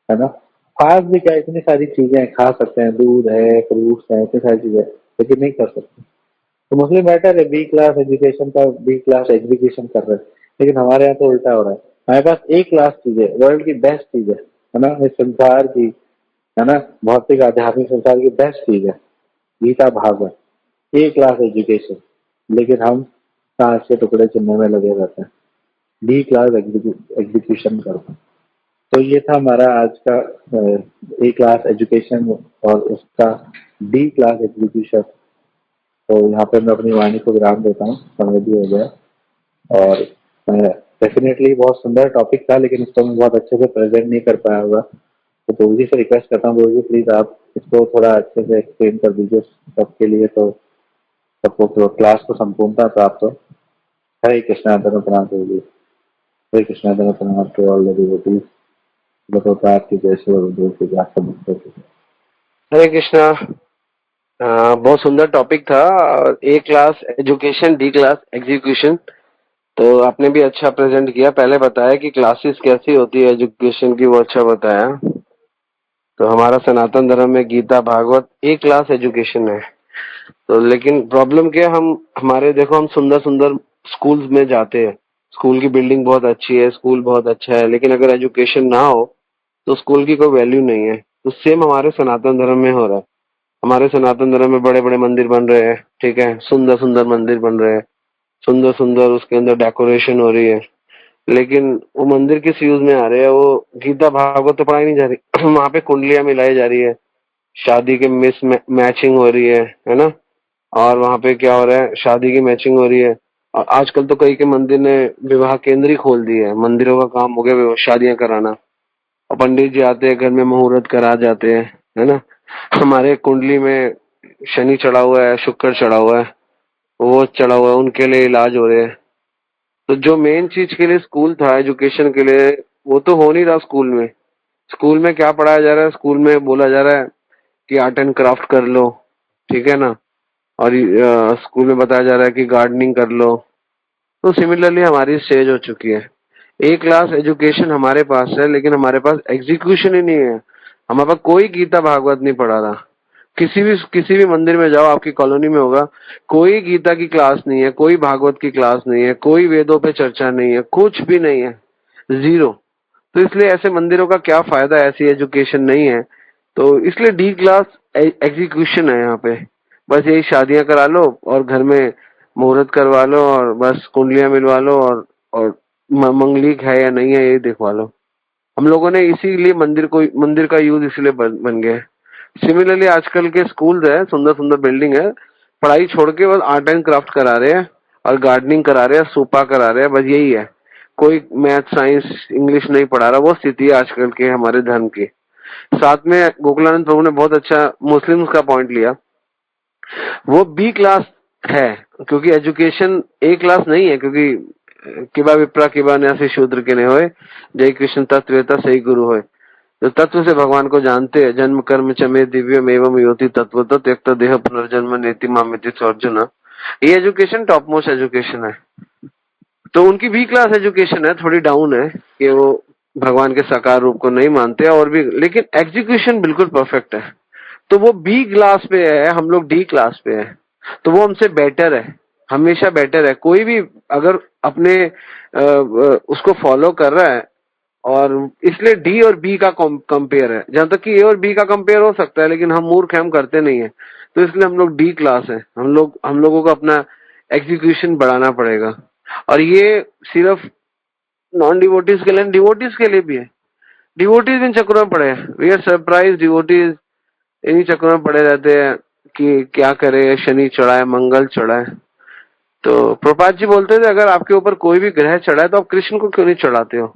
है ना। फास्ट भी क्या, इतनी सारी चीजें खा सकते हैं, दूध है, फ्रूट्स है, इतनी सारी चीजें, लेकिन नहीं कर सकते। तो मुस्लिम बेटर है बी क्लास एजुकेशन का बी क्लास एग्जीक्यूशन कर रहे हैं, लेकिन हमारे यहाँ तो उल्टा हो रहा है। हमारे पास ए क्लास चीज है, वर्ल्ड की बेस्ट चीज है ना, इस संसार की, है ना, भौतिक आध्यात्मिक संसार की बेस्ट चीज है गीता भागवत, ए क्लास एजुकेशन, लेकिन हम कांच के टुकड़े चुनने में लगे रहते हैं, डी क्लास एग्जीक्यूशन करते हैं। तो ये था हमारा आज का ए क्लास एजुकेशन और उसका डी क्लास एग्जीक्यूशन। तो यहाँ पे मैं अपनी वाणी को विराम देता हूँ, समय भी हो गया, और मैं डेफिनेटली बहुत सुंदर टॉपिक था, लेकिन इसको मैं बहुत अच्छे से प्रेजेंट नहीं कर पाया होगा। तो गुरु जी से रिक्वेस्ट करता हूँ, गुरु जी प्लीज आप इसको थोड़ा अच्छे से एक्सप्लेन कर दीजिए सबके लिए, तो सबको तो क्लास को संपूर्णता प्राप्त हो। हरे कृष्णा धर्म प्रणाम गुरु जी। हरे कृष्णा धर्म प्रणाम to all the devotees. Prabhupada की जय, श्री गुरुदेव की जय, सब भक्तों की जय। हरे कृष्णा। बहुत सुंदर टॉपिक था। A class education, D class execution. तो आपने भी अच्छा प्रेजेंट किया। पहले बताया कि क्लासेस कैसी होती है एजुकेशन की, वो अच्छा बताया। तो हमारा सनातन धर्म में गीता भागवत ए क्लास एजुकेशन है। तो लेकिन प्रॉब्लम क्या है, हम हमारे देखो हम सुंदर सुंदर स्कूल्स में जाते हैं, स्कूल की बिल्डिंग बहुत अच्छी है, स्कूल बहुत अच्छा है, लेकिन अगर एजुकेशन ना हो तो स्कूल की कोई वैल्यू नहीं है। तो सेम हमारे सनातन धर्म में हो रहा है। हमारे सनातन धर्म में बड़े बड़े मंदिर बन रहे हैं, ठीक है, सुंदर सुंदर मंदिर बन रहे हैं, सुंदर सुंदर उसके अंदर डेकोरेशन हो रही है, लेकिन वो मंदिर किस यूज में आ रहे हैं? वो गीता भागवत तो पढ़ाई नहीं जा रही वहां पे कुंडलियां मिलाई जा रही है, शादी के मिस मैचिंग हो रही है ना। और वहां पे क्या हो रहा है, शादी की मैचिंग हो रही है। और आजकल तो कई के मंदिर ने विवाह केंद्र ही खोल दिए है, मंदिरों का काम हो गया शादियां कराना। और पंडित जी आते हैं, घर में मुहूर्त करा जाते हैं, है ना। हमारे कुंडली में शनि चढ़ा हुआ है, शुक्र चढ़ा हुआ है, वो चढ़ा हुआ है, उनके लिए इलाज हो रहे हैं। तो जो मेन चीज के लिए स्कूल था एजुकेशन के लिए, वो तो हो नहीं रहा स्कूल में। स्कूल में क्या पढ़ाया जा रहा है? स्कूल में बोला जा रहा है कि आर्ट एंड क्राफ्ट कर लो, ठीक है ना। और स्कूल में बताया जा रहा है कि गार्डनिंग कर लो। तो सिमिलरली हमारी स्टेज हो चुकी है। ए क्लास एजुकेशन हमारे पास है, लेकिन हमारे पास एग्जीक्यूशन ही नहीं है। हमारे पास कोई गीता भागवत नहीं पढ़ा रहा। किसी भी मंदिर में जाओ, आपकी कॉलोनी में होगा, कोई गीता की क्लास नहीं है, कोई भागवत की क्लास नहीं है, कोई वेदों पे चर्चा नहीं है, कुछ भी नहीं है, जीरो। तो इसलिए ऐसे मंदिरों का क्या फायदा, ऐसी एजुकेशन नहीं है। तो इसलिए डी क्लास एग्जीक्यूशन है यहाँ पे। बस यही शादियां करा लो और घर में मुहूर्त करवा लो और बस कुंडलियां मिलवा लो, और मंगलिक है या नहीं है ये दिखवा लो। हम लोगों ने इसीलिए मंदिर का यूज इसलिए बन गया है। सिमिलरली आजकल के स्कूल है, सुंदर सुंदर बिल्डिंग है, पढ़ाई छोड़ के बस आर्ट एंड क्राफ्ट करा रहे हैं और गार्डनिंग करा रहे हैं, सूपा करा रहे हैं, बस यही है। कोई मैथ साइंस इंग्लिश नहीं पढ़ा रहा। वो स्थिति है आजकल के हमारे धर्म की। साथ में गोकुलानंद प्रभु ने बहुत अच्छा मुस्लिम्स का पॉइंट लिया। वो बी क्लास है, क्योंकि एजुकेशन ए क्लास नहीं है, क्योंकि किबा विप्रा किबा न्यासी शूद्र के ने होए, जय कृष्ण तत्वेता सही गुरु होए। तो तत्व से भगवान को जानते हैं। जन्म कर्म चमे दिव्यम एवं योति तत्व त्यक्त देह पुनर्जन्म नेति मामिति अर्जुन। ये एजुकेशन टॉप मोस्ट एजुकेशन है। तो उनकी बी क्लास एजुकेशन है, थोड़ी डाउन है कि वो भगवान के साकार रूप को नहीं मानते और भी, लेकिन एग्जीक्यूशन बिल्कुल परफेक्ट है। तो वो बी क्लास पे है, हम लोग डी क्लास पे है। तो वो हमसे बेटर है, हमेशा बेटर है। कोई भी अगर अपने उसको फॉलो कर रहा है, और इसलिए डी और बी का कंपेयर है। जहां तक कि ए और बी का कंपेयर हो सकता है, लेकिन हम मूर्ख हैं, हम करते नहीं है। तो इसलिए हम लोग डी क्लास है। हम लोगों को अपना एग्जीक्यूशन बढ़ाना पड़ेगा। और ये सिर्फ नॉन डिवोटीज के लिए, डिवोटीज के लिए भी है। डिवोटीज इन चक्करों में पड़े हैं। वी आर सरप्राइज, डिवोटीज इन्हीं चक्करों में पड़े रहते हैं कि क्या करे, शनि चढ़ा है, मंगल चढ़ा है। तो प्रभुपाद जी बोलते थे, अगर आपके ऊपर कोई भी ग्रह चढ़ा है तो आप कृष्ण को क्यों नहीं चढ़ाते हो?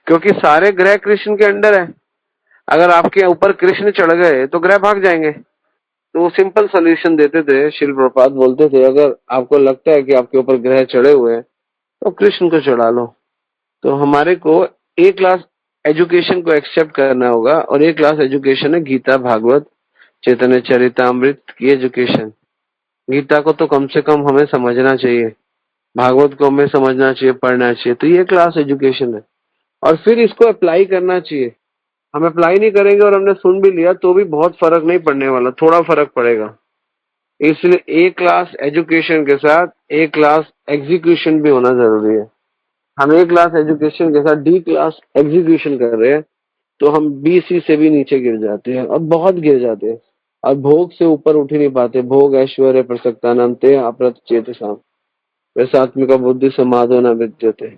क्योंकि सारे ग्रह कृष्ण के अंडर है। अगर आपके ऊपर कृष्ण चढ़ गए तो ग्रह भाग जाएंगे। तो वो सिंपल सोल्यूशन देते थे। श्रील प्रभुपाद बोलते थे, अगर आपको लगता है कि आपके ऊपर ग्रह चढ़े हुए हैं तो कृष्ण को चढ़ा लो। तो हमारे को ए क्लास एजुकेशन को एक्सेप्ट करना होगा, और ए क्लास एजुकेशन है गीता भागवत चैतन्य चरितामृत की एजुकेशन। गीता को तो कम से कम हमें समझना चाहिए, भागवत को हमें समझना चाहिए, पढ़ना चाहिए। तो ये क्लास एजुकेशन है, और फिर इसको अप्लाई करना चाहिए। हम अप्लाई नहीं करेंगे और हमने सुन भी लिया तो भी बहुत फर्क नहीं पड़ने वाला, थोड़ा फर्क पड़ेगा। इसलिए ए क्लास एजुकेशन के साथ ए क्लास एग्जीक्यूशन भी होना जरूरी है। हम ए क्लास एजुकेशन के साथ डी क्लास एग्जीक्यूशन कर रहे हैं तो हम बी सी से भी नीचे गिर जाते हैं, और बहुत गिर जाते हैं, और भोग से ऊपर उठ ही नहीं पाते। भोग ऐश्वर्य प्रसक्ता नाम ते अपरत चेतसा वैसात्मिका बुद्धि समाधो न विद्यते।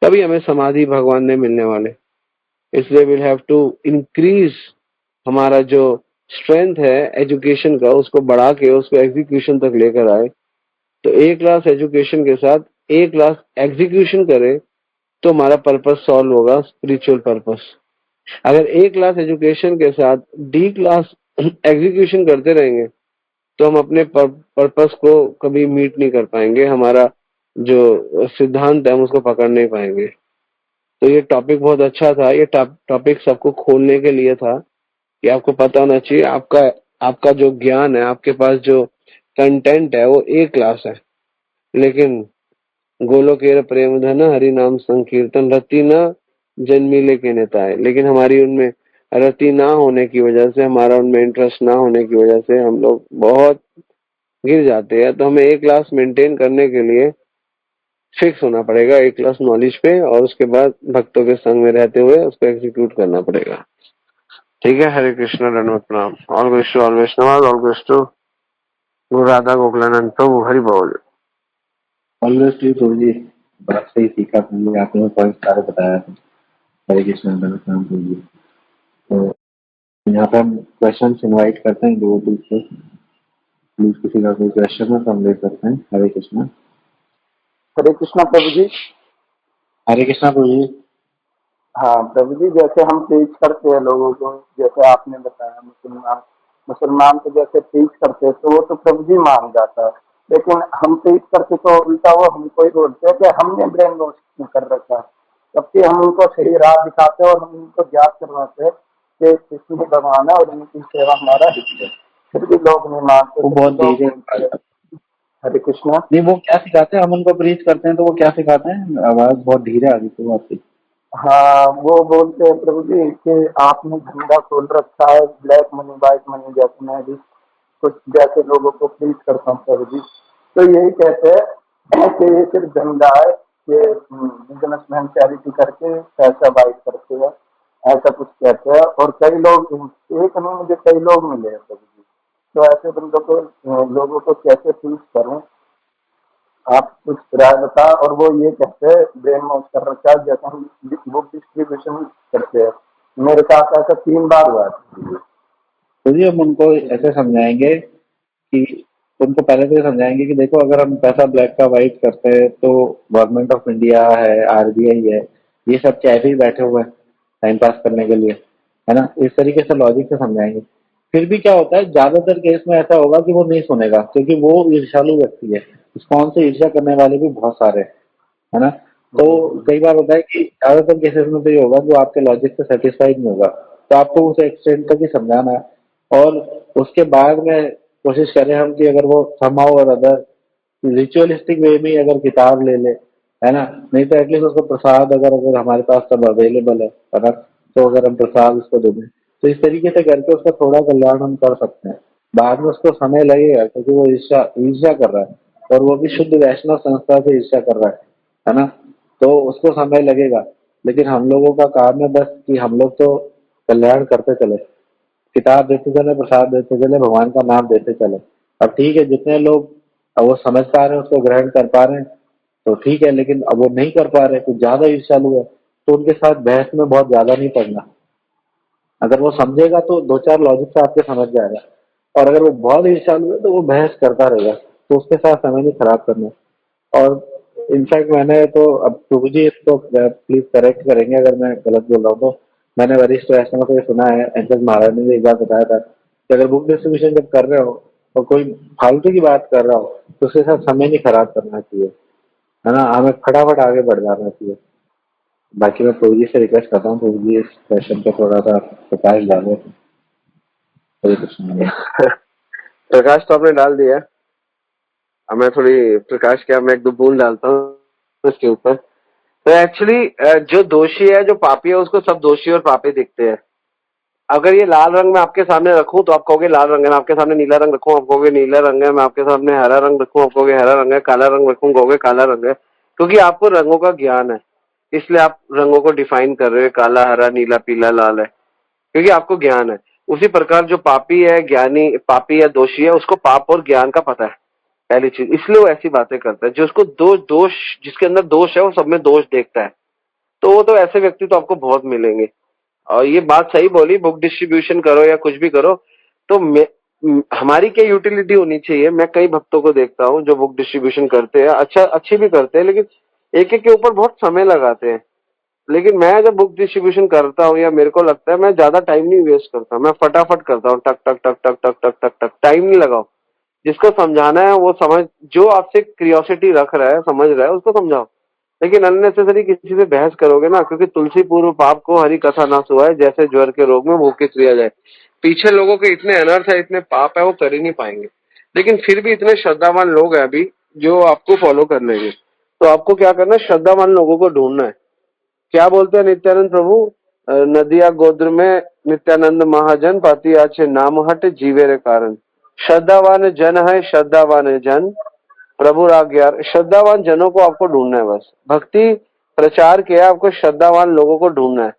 तभी हमें समाधि भगवान ने मिलने वाले। इसलिए विल हैव टू इंक्रीज हमारा जो स्ट्रेंथ है एजुकेशन का, उसको बढ़ा के उसको एग्जीक्यूशन तक लेकर आए। तो ए क्लास एजुकेशन के साथ ए क्लास एग्जीक्यूशन करे, तो हमारा पर्पस सॉल्व होगा, स्पिरिचुअल पर्पस। अगर ए क्लास एजुकेशन के साथ डी क्लास एग्जीक्यूशन करते रहेंगे तो हम अपने पर्पस को कभी मीट नहीं कर पाएंगे, हमारा जो सिद्धांत है हम उसको पकड़ नहीं पाएंगे। तो ये टॉपिक बहुत अच्छा था, ये टॉपिक सबको खोलने के लिए था कि आपको पता होना चाहिए आपका आपका जो ज्ञान है, आपके पास जो कंटेंट है वो ए क्लास है, लेकिन गोलोकेर प्रेम धन हरि नाम संकीर्तन रति न जन्मिले के नेता है। लेकिन हमारी उनमें रति ना होने की वजह से, हमारा उनमें इंटरेस्ट ना होने की वजह से हम लोग बहुत गिर जाते हैं। तो हमें एक क्लास मेंटेन करने के लिए फिक्स होना पड़ेगा एक क्लास नॉलेज पे, और उसके बाद भक्तों के संग में रहते हुए उसको एग्जीक्यूट करना पड़ेगा। ठीक है, हरे कृष्णा, दंडवत प्रणाम। All glories to all Vaishnava, all glories to guru Radha Gokulanand प्रभु, हरि बोल। ऑलवेज टू प्रभु जी, बात सही सीखा प्रभु जी, आपने पॉइंट सारे बताया थे। हरे कृष्ण प्रभु जी। तो यहाँ पे हम क्वेश्चन इनवाइट करते हैं लोगों से, प्लीज किसी का कोई क्वेश्चन है तो हम ले सकते हैं। हरे कृष्णा। हरे कृष्णा प्रभु जी। हरे कृष्णा प्रभु जी। हाँ प्रभु जी, जैसे हम टीच करते हैं लोगों को, जैसे आपने बताया मुसलमान मुसलमान को जैसे टीच करते हैं तो वो तो प्रभु जी मान जाता है, लेकिन हम टीच करते तो उल्टा वो हमको ही बोलते हैं कि हमने ब्रेन वॉश कर रखा है, जबकि हम उनको सही राह दिखाते हैं और हम उनको ज्ञात करवाते हैं कि कृष्ण भगवान है और उनकी सेवा हमारा हित है, फिर भी लोग नहीं मानते। वो बहुत धीरे। हरे कृष्णा। नहीं, वो क्या सिखाते हैं, हम उनको प्रीच करते हैं तो वो क्या सिखाते हैं? आवाज बहुत धीरे आ रही थी वो आपकी। हाँ, वो बोलते हैं प्रभु जी कि आपने धंधा खोल रखा है, ब्लैक मनी व्हाइट मनी, जैसे मैं भी कुछ जैसे लोगों को प्लीज करता हूँ प्रभु जी, तो यही कहते हैं कि ये सिर्फ धंधा है, ये बिजनेसमैन चैरिटी करके पैसा वाइट करते हैं, ऐसा कुछ कहते हैं। और कई लोग, एक नहीं मुझे कई लोग मिले हैं प्रभु जी, तो ऐसे बंदों को लोगों को कैसे प्लीज करूँ, आप कुछ राय बता। और वो ये कहते हैं ब्रेन वॉश कर रखा है, जैसे हम बुक डिस्ट्रीब्यूशन करते हैं, मेरे साथ ऐसा 3 बार हुआ है। तो जी हम उनको ऐसे समझाएंगे कि उनको पहले तो ये समझाएंगे कि देखो, अगर हम पैसा ब्लैक का वाइट करते हैं तो गवर्नमेंट ऑफ इंडिया है, आरबीआई है, ये सब कैफे ही बैठे हुए हैं टाइम पास करने के लिए, है ना। इस तरीके से लॉजिक से समझाएंगे। फिर भी क्या होता है, ज्यादातर केस में ऐसा होगा कि वो नहीं सुनेगा, क्योंकि वो ईर्ष्यालु व्यक्ति है, उसको हमसे ईर्ष्या करने वाले भी बहुत सारे हैं, है ना। तो कई बार होता है कि ज्यादातर केसेस में तो ये होगा कि वो आपके लॉजिक से सेटिस्फाइड नहीं होगा, तो आपको उसे एक्सटेंड तक ही समझाना है। और उसके बाद में कोशिश करें हम कि अगर वो समहाउ और अदर रिचुअलिस्टिक वे में ही अगर किताब ले ले, है ना, नहीं तो एटलीस्ट उसको प्रसाद, अगर अगर हमारे पास सब अवेलेबल है ना, तो अगर हम प्रसाद उसको दे दें तो इस तरीके से करके उसका थोड़ा कल्याण हम कर सकते हैं। बाद में उसको समय लगेगा, क्योंकि वो ईर्ष्या ईर्ष्या कर रहा है, और वो भी शुद्ध वैष्णव संस्था से ईर्ष्या कर रहा है ना। तो उसको समय लगेगा, लेकिन हम लोगों का काम है बस कि हम लोग तो कल्याण करते चले, किताब देते चले, प्रसाद देते चले, भगवान का नाम देते चले। अब ठीक है, जितने लोग अब वो समझ पा रहे हैं, उसको ग्रहण कर पा रहे हैं तो ठीक है, लेकिन अब वो नहीं कर पा रहे, कुछ ज्यादा ईर्ष्यालु है, तो उनके साथ बहस में बहुत ज्यादा नहीं पड़ना। अगर वो समझेगा तो दो चार लॉजिक से आपके समझ जाएगा, और अगर वो बहुत ईर्ष्यालु है तो वो बहस करता रहेगा, तो उसके साथ समय नहीं खराब करना। और इनफैक्ट मैंने तो, अब प्रभु जी इसको प्लीज करेक्ट करेंगे अगर मैं गलत बोल रहा हूँ, तो मैंने वरिष्ठ वैष्णव से सुना है, एंकर महाराज ने भी एक बार बताया था कि अगर बुक डिस्ट्रीब्यूशन जब कर रहे हो और कोई फालतू की बात कर रहा हो तो उसके साथ समय नहीं खराब करना चाहिए, है ना, हमें फटाफट आगे बढ़ जाना चाहिए। बाकी मैं प्रभु जी से रिक्वेस्ट करता हूँ, प्रभु जी इस सेशन पे थोड़ा सा प्रकाश डाले। हरे कृष्ण। प्रकाश तो आपने डाल दिया, अब मैं थोड़ी प्रकाश क्या, मैं एक दो बूंद डालता हूँ इसके ऊपर। तो एक्चुअली जो दोषी है, जो पापी है, उसको सब दोषी और पापी दिखते हैं। अगर ये लाल रंग में आपके सामने रखूं तो आप कहोगे लाल रंग है, मैं आपके सामने नीला रंग रखूं आप कहोगे नीला रंग है, मैं आपके सामने हरा रंग रखूं आप कहोगे हरा रंग है, काला रंग रखूं कहोगे काला रंग है। क्योंकि आपको रंगों का ज्ञान है, इसलिए आप रंगों को डिफाइन कर रहे हो, काला हरा नीला पीला लाल है, क्योंकि आपको ज्ञान है। उसी प्रकार जो पापी है, ज्ञानी पापी या दोषी है, उसको पाप और ज्ञान का पता है, पहली चीज, इसलिए वो ऐसी बातें करता है। जो उसको दोष जिसके अंदर दोष है वो सब में दोष देखता है, तो वो तो ऐसे व्यक्ति तो आपको बहुत मिलेंगे। और ये बात सही बोली, बुक डिस्ट्रीब्यूशन करो या कुछ भी करो, तो हमारी क्या यूटिलिटी होनी चाहिए। मैं कई भक्तों को देखता हूँ जो बुक डिस्ट्रीब्यूशन करते हैं, अच्छा अच्छी भी करते हैं, लेकिन एक एक के ऊपर बहुत समय लगाते हैं। लेकिन मैं जब बुक डिस्ट्रीब्यूशन करता हूँ या मेरे को लगता है, मैं ज्यादा टाइम नहीं वेस्ट करता, मैं फटाफट करता हूँ, टक टक टक टक टक टक टक टक, टाइम नहीं लगाओ। जिसको समझाना है वो समझ, जो आपसे क्रियोसिटी रख रहा है, समझ रहा है, उसको समझाओ। लेकिन अननेसेसरी किसी से बहस करोगे ना, क्योंकि तुलसी पूर्व पाप को हरि कथा ना सुहाए, जैसे ज्वर के रोग में भूख की क्रिया जाए। पीछे लोगों के इतने अनर्थ है, इतने पाप है, वो कर ही नहीं पाएंगे। लेकिन फिर भी इतने श्रद्धावान लोग हैं अभी जो आपको फॉलो कर लेंगे। तो आपको क्या करना है, श्रद्धावान लोगों को ढूंढना है। क्या बोलते हैं नित्यानंद प्रभु, नदिया गोत्र में नित्यानंद महाजन पाती आछे नाम हट जीवे रे कारण। श्रद्धावान जन है, श्रद्धावान है जन प्रभु आज्ञा। श्रद्धावान जनों को आपको ढूंढना है। बस भक्ति प्रचार किया, आपको श्रद्धावान लोगों को ढूंढना है।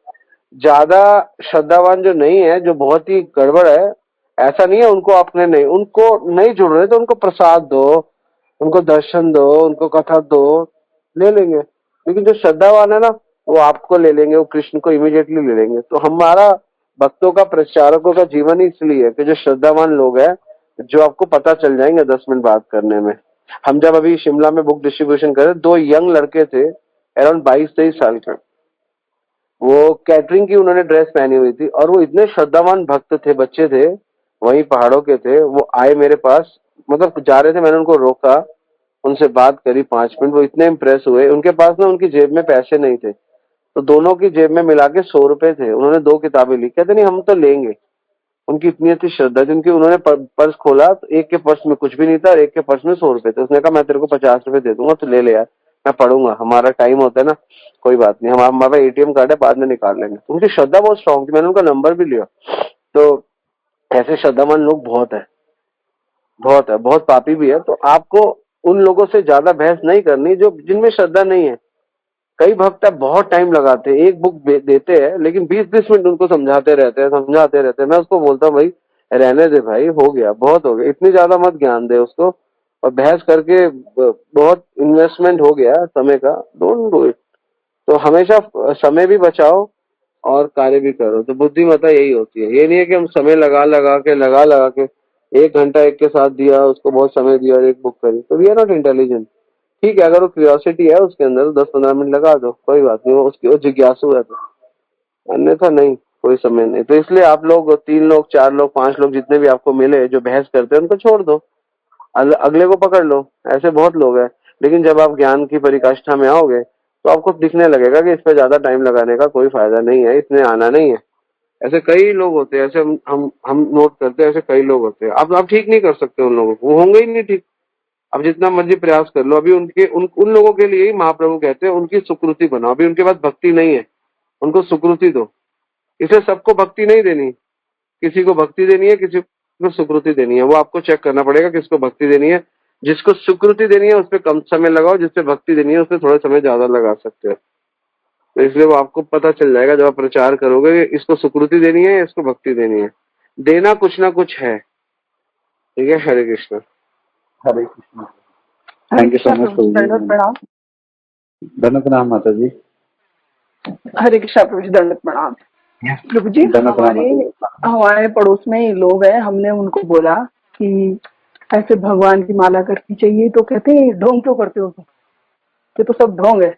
ज्यादा श्रद्धावान जो नहीं है, जो बहुत ही गड़बड़ है, ऐसा नहीं है उनको आपने नहीं, उनको नहीं जुड़ रहे तो उनको प्रसाद दो, उनको दर्शन दो, उनको कथा दो, ले लेंगे। लेकिन जो श्रद्धावान है ना, वो आपको ले लेंगे, वो कृष्ण को इमीडिएटली ले लेंगे। तो हमारा भक्तों का, प्रचारकों का जीवन ही इसलिए है कि जो श्रद्धावान लोग हैं, जो आपको पता चल जाएंगे 10 मिनट बात करने में। हम जब अभी शिमला में बुक डिस्ट्रीब्यूशन कर रहे, 2 यंग लड़के थे, अराउंड 22-23 साल के। वो कैटरिंग की उन्होंने ड्रेस पहनी हुई थी, और वो इतने श्रद्धावान भक्त थे, बच्चे थे, वहीं पहाड़ों के थे। वो आए मेरे पास, मतलब जा रहे थे, मैंने उनको रोका, उनसे बात करी 5 मिनट। वो इतने इम्प्रेस हुए। उनके पास ना, उनकी जेब में पैसे नहीं थे, तो दोनों की जेब में मिला के 100 रुपए थे। उन्होंने 2 किताबें ली, कहते नहीं हम तो लेंगे। उनकी इतनी अच्छी श्रद्धा थी उनकी। उन्होंने पर्स खोला तो एक के पर्स में कुछ भी नहीं था, और एक के पर्स में 100 रुपए थे। उसने कहा मैं तेरे को 50 रुपए दे दूंगा, तो ले ले यार, मैं पढ़ूंगा, हमारा टाइम होता है ना, कोई बात नहीं, हमारा एटीएम कार्ड है, बाद में निकाल लेंगे। तो उनकी श्रद्धा बहुत स्ट्रांग थी, मैंने उनका नंबर भी लिया। तो ऐसे श्रद्धावान लोग बहुत है, बहुत है, बहुत पापी भी है। तो आपको उन लोगों से ज्यादा बहस नहीं करनी जो, जिनमें श्रद्धा नहीं है। कई भक्त अब बहुत टाइम लगाते हैं, एक बुक देते हैं, लेकिन 20-20 मिनट उनको समझाते रहते हैं, समझाते रहते हैं। मैं उसको बोलता हूँ भाई रहने दे भाई, हो गया, बहुत हो गया, इतनी ज्यादा मत ज्ञान दे उसको। और बहस करके बहुत इन्वेस्टमेंट हो गया समय का, डोंट डू इट। तो हमेशा समय भी बचाओ और कार्य भी करो। तो बुद्धिमत्ता यही होती है। ये नहीं है कि हम समय लगा लगा के 1 घंटा एक के साथ दिया, उसको बहुत समय दिया और एक बुक करी, तो वी आर नॉट इंटेलिजेंट। ठीक है, अगर वो क्यूरियोसिटी है उसके अंदर, तो 10-15 मिनट लगा दो, कोई बात नहीं, वो जिज्ञासु है तो। अन्यथा नहीं, कोई समय नहीं। तो इसलिए आप लोग 3 लोग, 4 लोग, 5 लोग, जितने भी आपको मिले जो बहस करते हैं, उनको छोड़ दो, अगले को पकड़ लो। ऐसे बहुत लोग हैं। लेकिन जब आप ज्ञान की परिकाष्ठा में आओगे, तो आपको दिखने लगेगा कि इस पे ज्यादा टाइम लगाने का कोई फायदा नहीं है, इसने आना नहीं है। ऐसे कई लोग होते हैं, ऐसे हम नोट करते हैं, ऐसे कई लोग होते हैं। आप ठीक नहीं कर सकते उन लोगों को, वो होंगे ही नहीं ठीक। अब जितना मर्जी प्रयास कर लो, अभी उन लोगों के लिए ही महाप्रभु कहते हैं उनकी सुकृति बनाओ। अभी उनके पास भक्ति नहीं है, उनको सुकृति दो। इसे सबको भक्ति नहीं देनी, किसी को भक्ति देनी है, किसी को सुकृति देनी है। वो आपको चेक करना पड़ेगा किसको भक्ति देनी है। जिसको सुकृति देनी है उस पर कम समय लगाओ, जिससे भक्ति देनी है उस पर थोड़ा समय ज्यादा लगा सकते हो। तो इसलिए वो आपको पता चल जाएगा जब आप प्रचार करोगे, इसको सुकृति देनी है, इसको भक्ति देनी है। देना कुछ ना कुछ है। ठीक है, Hare Krishna. Hare Krishna. Thank you so much प्रभु दंडवत जी। प्रणाम। धन्य प्रणाम माता जी। हरे कृष्णा प्रभु जी, दंडवत प्रणाम। प्रभु जी, धन्य प्रणाम माता जी। हमारे पड़ोस में ही लोग हैं, हमने उनको बोला कि ऐसे भगवान की माला करनी चाहिए, तो कहते हैं ढोंग क्यों करते हो तुम, ये तो सब ढोंग है,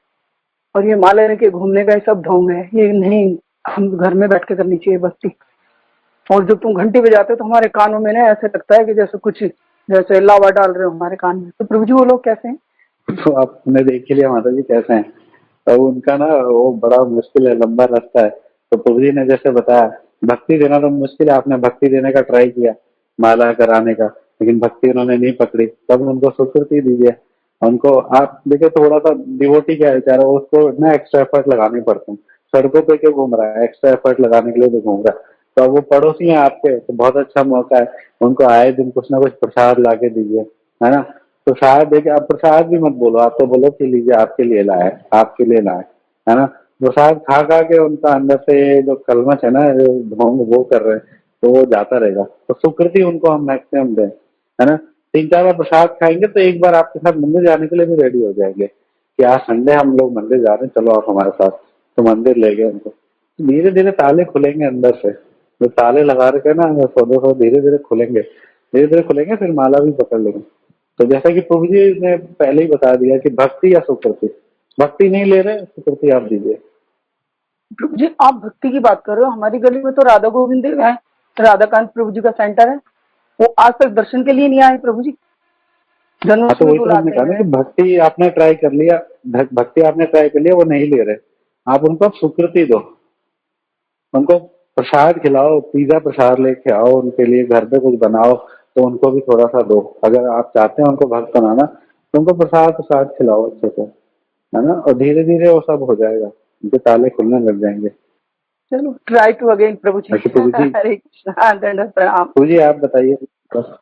और ये माला लेके घूमने का ये सब ढोंग है, ये नहीं, हम घर में बैठ के करनी चाहिए भक्ति। और जब तुम घंटी बजाते हो तो हमारे कानों में ना ऐसे लगता है कि जैसे कुछ, जैसे लावा डाल रहे हो हमारे कान में। तो प्रभु जी, वो लोग कैसे हैं? तो आपने देख लिया माता जी कैसे हैं। तो उनका ना वो बड़ा मुश्किल है, लंबा रास्ता है। तो प्रभु जी ने जैसे बताया, भक्ति देना तो मुश्किल है। आपने भक्ति देने का ट्राई किया, माला कराने का, लेकिन भक्ति उन्होंने नहीं पकड़ी। तब उनको सुकृति दीजिए। उनको आप देखिए, थोड़ा सा डिवोटी क्या है बेचारा, उसको ना एक्स्ट्रा एफर्ट लगाने पड़ते हैं। सड़कों पे क्यों घूम रहा है, एक्स्ट्रा एफर्ट लगाने के लिए तो घूम रहा है। तो अब वो पड़ोसी हैं आपके, तो बहुत अच्छा मौका है। उनको आए दिन कुछ ना कुछ प्रसाद ला के दीजिए, है ना। तो शायद देखिए, आप प्रसाद भी मत बोलो, आप तो बोलो कि लीजिए आपके लिए लाए, आपके लिए लाए, है ना। प्रसाद खा खा के उनका अंदर से जो कलमश है ना, जो ढोंग वो कर रहे हैं, तो वो जाता रहेगा। तो सुकृति उनको हम मैक्सिमम दें, है ना। 3-4 बार प्रसाद खाएंगे तो एक बार आपके साथ मंदिर जाने के लिए भी रेडी हो जाएंगे कि आज संडे हम लोग मंदिर जा रहे हैं, चलो आप हमारे साथ। तो मंदिर ले गए उनको। धीरे धीरे ताले खुलेंगे अंदर से, जो ताले लगा रखे ना 100-200, धीरे धीरे खुलेंगे, धीरे धीरे खुलेंगे, फिर माला भी पकड़ लेंगे। तो जैसा कि प्रभु जी ने पहले ही बता दिया कि भक्ति या सुकृति, भक्ति नहीं ले रहे, सुकृति आप दीजिए। प्रभु जी आप भक्ति की बात कर रहे हो, हमारी गली में तो राधा गोविंद देव है, राधाकांत प्रभु जी का सेंटर है, वो आज तक दर्शन के लिए नहीं आए प्रभु जी, हाँ, तो जन्माष्टमी वही तो हमने बुलाते कहा ना हैं। कि भक्ति आपने ट्राई कर लिया, भक्ति आपने ट्राई कर लिया, वो नहीं ले रहे। आप उनको स्वीकृति दो, उनको प्रसाद खिलाओ, पिज्जा प्रसाद लेके आओ, उनके लिए घर पे कुछ बनाओ, तो उनको भी थोड़ा सा दो। अगर आप चाहते हैं उनको भक्त बनाना, तो उनको प्रसाद प्रसाद खिलाओ अच्छे से, है ना, और धीरे धीरे वो सब हो जाएगा, उनके ताले खुलने लग जाएंगे। चलो ट्राई टू अगेन प्रभु जी। बाकी प्रभु जी, हरे कृष्णा, दंडवत प्रणाम। प्रभु जी आप बताइए बस।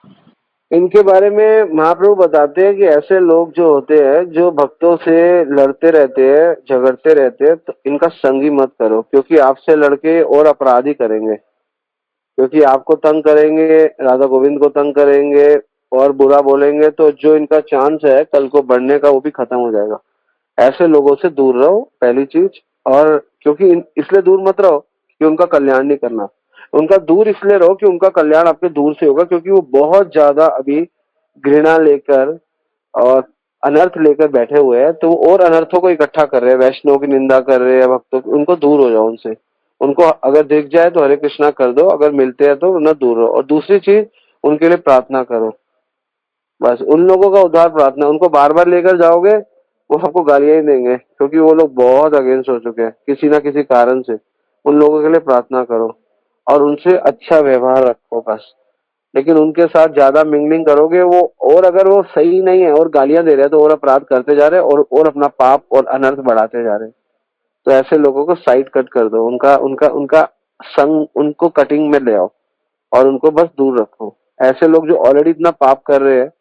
इनके बारे में महाप्रभु बताते हैं कि ऐसे लोग जो होते हैं जो भक्तों से लड़ते रहते हैं, झगड़ते रहते हैं, तो इनका संगी मत करो, क्योंकि आपसे लड़के और अपराधी करेंगे, क्योंकि आपको तंग करेंगे, राधा गोविंद को तंग करेंगे और बुरा बोलेंगे, तो जो इनका चांस है कल को बढ़ने का वो भी खत्म हो जाएगा। ऐसे लोगों से दूर रहो पहली चीज। और क्योंकि इसलिए दूर मत रहो कि उनका कल्याण नहीं करना, उनका दूर इसलिए रहो कि उनका कल्याण आपके दूर से होगा, क्योंकि वो बहुत ज्यादा अभी घृणा लेकर और अनर्थ लेकर बैठे हुए हैं, तो वो और अनर्थों को इकट्ठा कर रहे हैं, वैष्णव की निंदा कर रहे हैं, भक्तों की। उनको दूर हो जाओ उनसे। उनको अगर दिख जाए तो हरे कृष्णा कर दो, अगर मिलते हैं तो ना दूर रहो। और दूसरी चीज, उनके लिए प्रार्थना करो, बस उन लोगों का उद्धार प्रार्थना। उनको बार बार लेकर जाओगे वो सबको गालियां ही देंगे, क्योंकि वो लोग बहुत अगेंस्ट हो चुके हैं किसी ना किसी कारण से। उन लोगों के लिए प्रार्थना करो और उनसे अच्छा व्यवहार रखो बस। लेकिन उनके साथ ज्यादा मिंगलिंग करोगे वो, और अगर वो सही नहीं है और गालियां दे रहे हैं तो और अपराध करते जा रहे हैं और अपना पाप और अनर्थ बढ़ाते जा रहे हैं। तो ऐसे लोगों को साइड कट कर दो, उनका उनका उनका संग, उनको कटिंग में ले आओ और उनको बस दूर रखो। ऐसे लोग जो ऑलरेडी इतना पाप कर रहे हैं